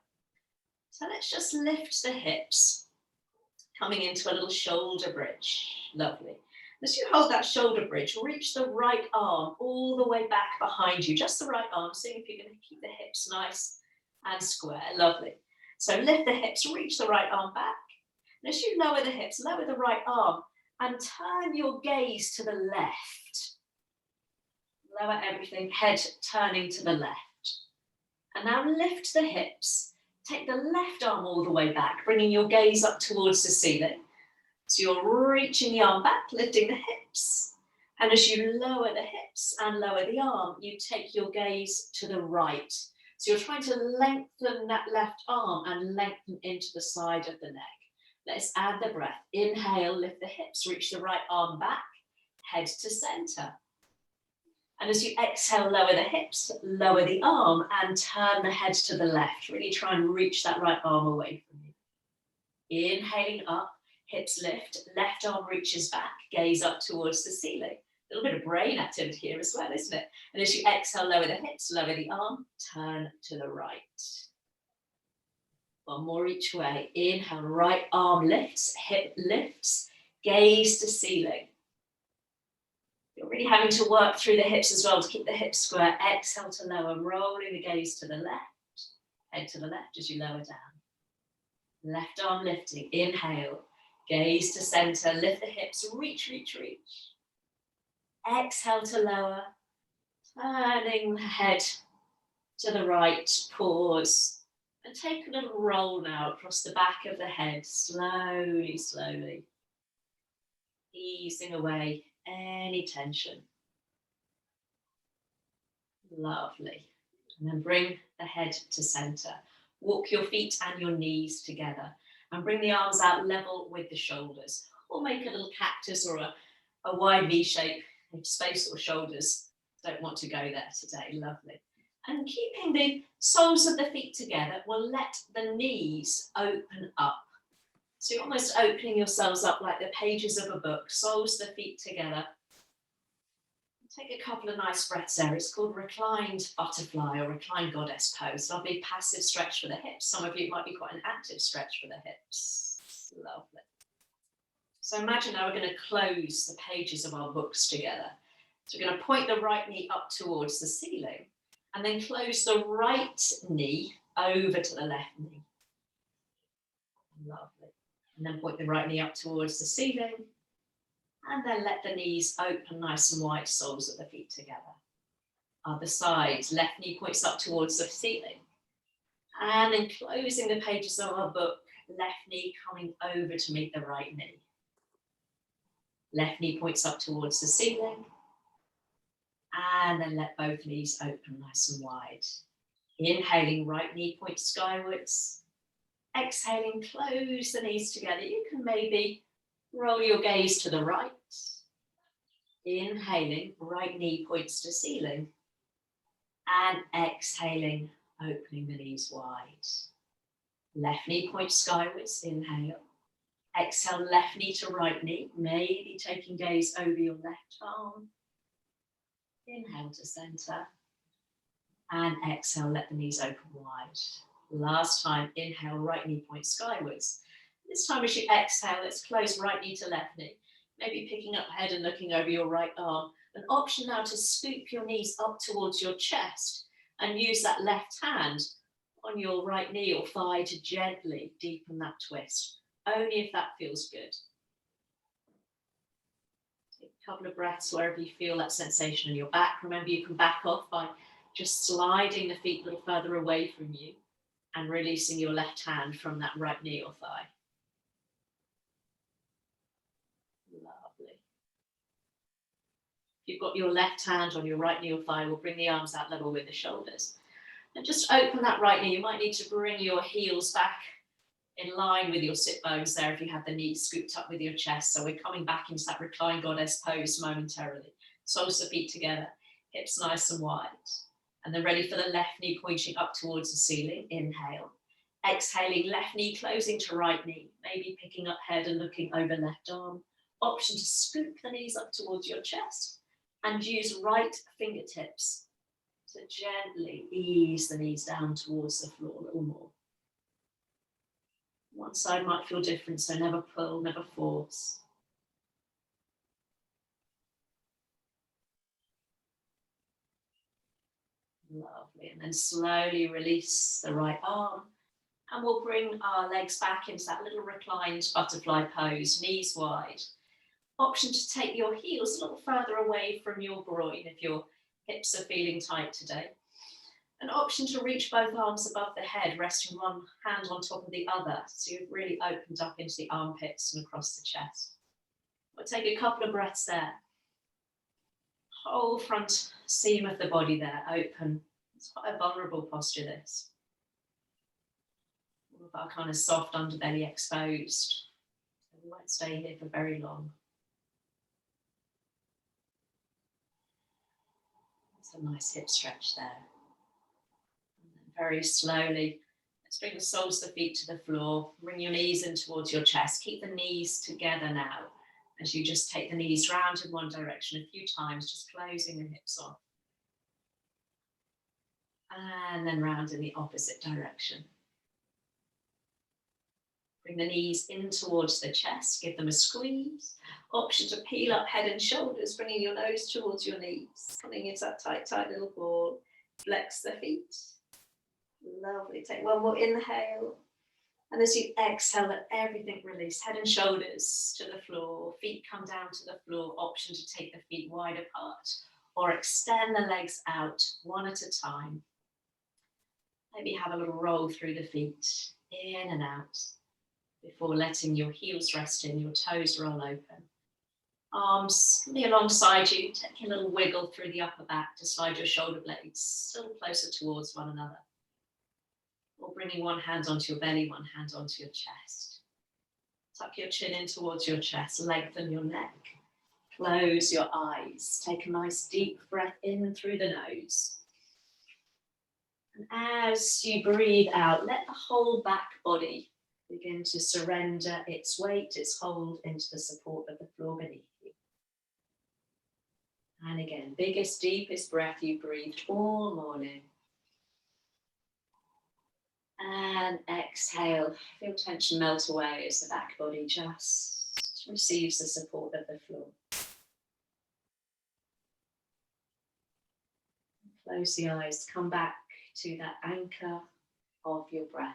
So let's just lift the hips, coming into a little shoulder bridge. Lovely. As you hold that shoulder bridge, reach the right arm all the way back behind you, just the right arm, seeing if you're going to keep the hips nice and square. Lovely. So lift the hips, reach the right arm back. And as you lower the hips, lower the right arm and turn your gaze to the left. Lower everything, head turning to the left. And now lift the hips. Take the left arm all the way back, bringing your gaze up towards the ceiling. So you're reaching the arm back, lifting the hips. And as you lower the hips and lower the arm, you take your gaze to the right. So you're trying to lengthen that left arm and lengthen into the side of the neck. Let's add the breath. Inhale, lift the hips, reach the right arm back, head to center. And as you exhale, lower the hips, lower the arm and turn the head to the left. Really try and reach that right arm away from you. Inhaling up, hips lift, left arm reaches back, gaze up towards the ceiling. A little bit of brain activity here as well, isn't it? And as you exhale, lower the hips, lower the arm, turn to the right. One more each way. Inhale, right arm lifts, hip lifts, gaze to ceiling. You're really having to work through the hips as well to keep the hips square. Exhale to lower, rolling the gaze to the left, head to the left as you lower down. Left arm lifting, inhale, gaze to center, lift the hips, reach, reach, reach. Exhale to lower, turning the head to the right, pause. And take a little roll now across the back of the head, slowly, slowly. Easing away any tension. Lovely. And then bring the head to center. Walk your feet and your knees together. And bring the arms out level with the shoulders. Or make a little cactus or a wide V shape. If space or shoulders don't want to go there today. Lovely. And keeping the soles of the feet together, we'll let the knees open up. So you're almost opening yourselves up like the pages of a book, soles of the feet together. Take a couple of nice breaths there. It's called reclined butterfly or reclined goddess pose. Lovely passive stretch for the hips. Some of you might be quite an active stretch for the hips. Lovely. So imagine now we're going to close the pages of our books together. So we're going to point the right knee up towards the ceiling. And then close the right knee over to the left knee. Lovely. And then point the right knee up towards the ceiling. And then let the knees open nice and wide, soles of the feet together. Other side, left knee points up towards the ceiling. And then closing the pages of our book, left knee coming over to meet the right knee. Left knee points up towards the ceiling. And then let both knees open nice and wide. Inhaling, right knee points skywards. Exhaling, close the knees together. You can maybe roll your gaze to the right. Inhaling, right knee points to ceiling. And exhaling, opening the knees wide. Left knee points skywards, inhale. Exhale, left knee to right knee, maybe taking gaze over your left arm. Inhale to center. And exhale, let the knees open wide. Last time, inhale, right knee points skywards. This time as you exhale, let's close right knee to left knee. Maybe picking up head and looking over your right arm. An option now to scoop your knees up towards your chest and use that left hand on your right knee or thigh to gently deepen that twist, only if that feels good. Take a couple of breaths wherever you feel that sensation in your back. Remember, you can back off by just sliding the feet a little further away from you and releasing your left hand from that right knee or thigh. Lovely. If you've got your left hand on your right knee or thigh, we'll bring the arms out level with the shoulders. And just open that right knee. You might need to bring your heels back in line with your sit bones there if you have the knees scooped up with your chest. So we're coming back into that reclined goddess pose momentarily. Soles of the feet together, hips nice and wide. And then ready for the left knee pointing up towards the ceiling. Inhale. Exhaling, left knee closing to right knee. Maybe picking up head and looking over left arm. Option to scoop the knees up towards your chest and use right fingertips to gently ease the knees down towards the floor a little more. One side might feel different, so never pull, never force. Lovely. And then slowly release the right arm. And we'll bring our legs back into that little reclined butterfly pose, knees wide. Option to take your heels a little further away from your groin if your hips are feeling tight today. An option to reach both arms above the head, resting one hand on top of the other. So you've really opened up into the armpits and across the chest. We'll take a couple of breaths there. Whole front seam of the body there, open. It's quite a vulnerable posture, this. All of our kind of soft underbelly exposed. So we won't stay here for very long. That's a nice hip stretch there. Very slowly, let's bring the soles of the feet to the floor. Bring your knees in towards your chest. Keep the knees together now as you just take the knees round in one direction a few times, just closing the hips off. And then round in the opposite direction. Bring the knees in towards the chest. Give them a squeeze. Option to peel up head and shoulders, bringing your nose towards your knees. Coming into that tight, tight little ball. Flex the feet. Lovely. Take one more inhale. And as you exhale, let everything release. Head and shoulders to the floor. Feet come down to the floor. Option to take the feet wide apart or extend the legs out one at a time. Maybe have a little roll through the feet, in and out, before letting your heels rest in, your toes roll open. Arms be alongside you. Take a little wiggle through the upper back to slide your shoulder blades a little closer towards one another. Or bringing one hand onto your belly, one hand onto your chest. Tuck your chin in towards your chest, lengthen your neck. Close your eyes. Take a nice deep breath in through the nose. And as you breathe out, let the whole back body begin to surrender its weight, its hold into the support of the floor beneath you. And again, biggest, deepest breath you breathed all morning. And exhale, feel tension melt away as the back body just receives the support of the floor. Close the eyes, come back to that anchor of your breath.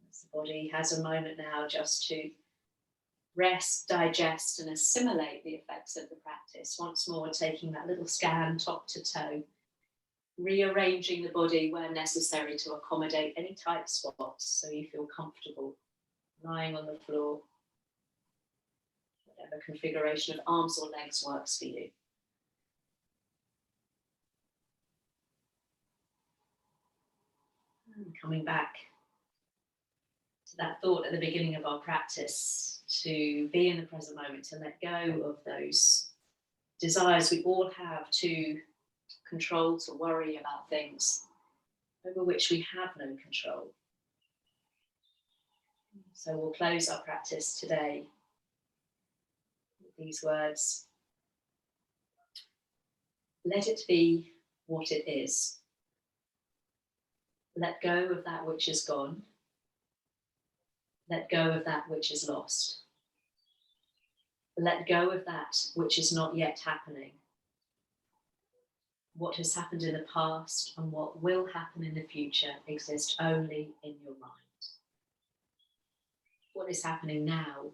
As the body has a moment now just to rest, digest and assimilate the effects of the practice. Once more, taking that little scan top to toe, rearranging the body where necessary to accommodate any tight spots so you feel comfortable lying on the floor. Whatever configuration of arms or legs works for you. And coming back to that thought at the beginning of our practice, to be in the present moment, to let go of those desires we all have to control, to worry about things over which we have no control. So we'll close our practice today with these words. Let it be what it is. Let go of that which is gone. Let go of that which is lost. Let go of that which is not yet happening. What has happened in the past and what will happen in the future exist only in your mind. What is happening now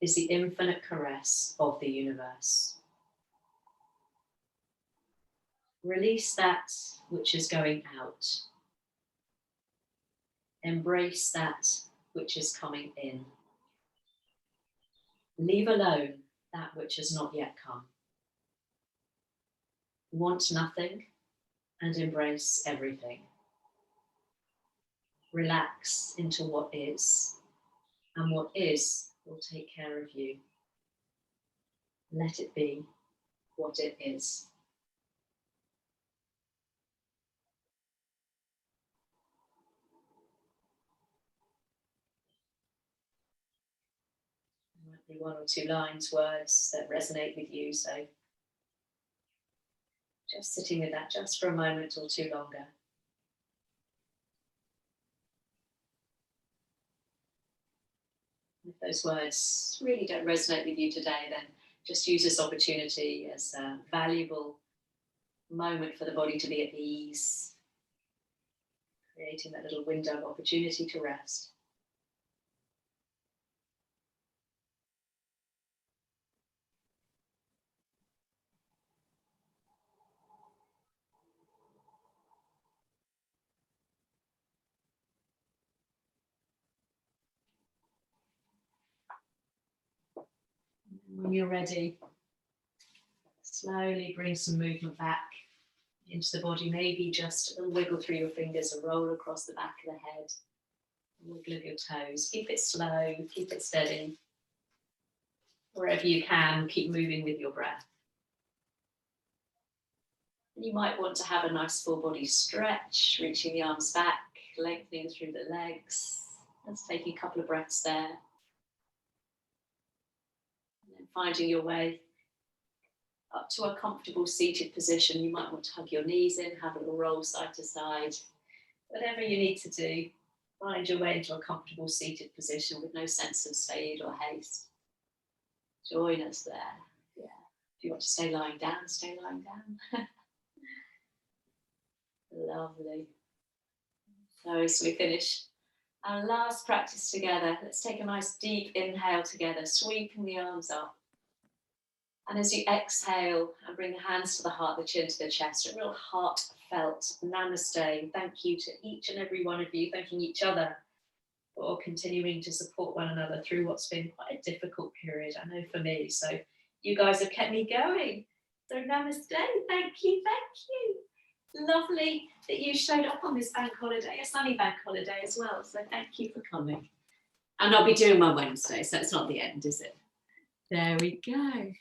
is the infinite caress of the universe. Release that which is going out. Embrace that which is coming in. Leave alone that which has not yet come. Want nothing and embrace everything. Relax into what is, and what is will take care of you. Let it be what it is. There might be one or two lines, words that resonate with you, so just sitting with that just for a moment or two longer. If those words really don't resonate with you today, then just use this opportunity as a valuable moment for the body to be at ease, creating that little window of opportunity to rest. When you're ready, slowly bring some movement back into the body. Maybe just a wiggle through your fingers, a roll across the back of the head, a wiggle of your toes. Keep it slow, keep it steady. Wherever you can, keep moving with your breath. And you might want to have a nice full body stretch, reaching the arms back, lengthening through the legs. Let's take a couple of breaths there. Finding your way up to a comfortable seated position. You might want to hug your knees in, have a little roll side to side. Whatever you need to do, find your way into a comfortable seated position with no sense of speed or haste. Join us there. Yeah. If you want to stay lying down, stay lying down. Lovely. So as we finish our last practice together, let's take a nice deep inhale together, sweeping the arms up. And as you exhale and bring the hands to the heart, the chin to the chest, a real heartfelt namaste. Thank you to each and every one of you, thanking each other for continuing to support one another through what's been quite a difficult period, I know for me. So you guys have kept me going. So namaste, thank you, thank you. Lovely that you showed up on this bank holiday, a sunny bank holiday as well. So thank you for coming. And I'll be doing my Wednesday, so it's not the end, is it? There we go.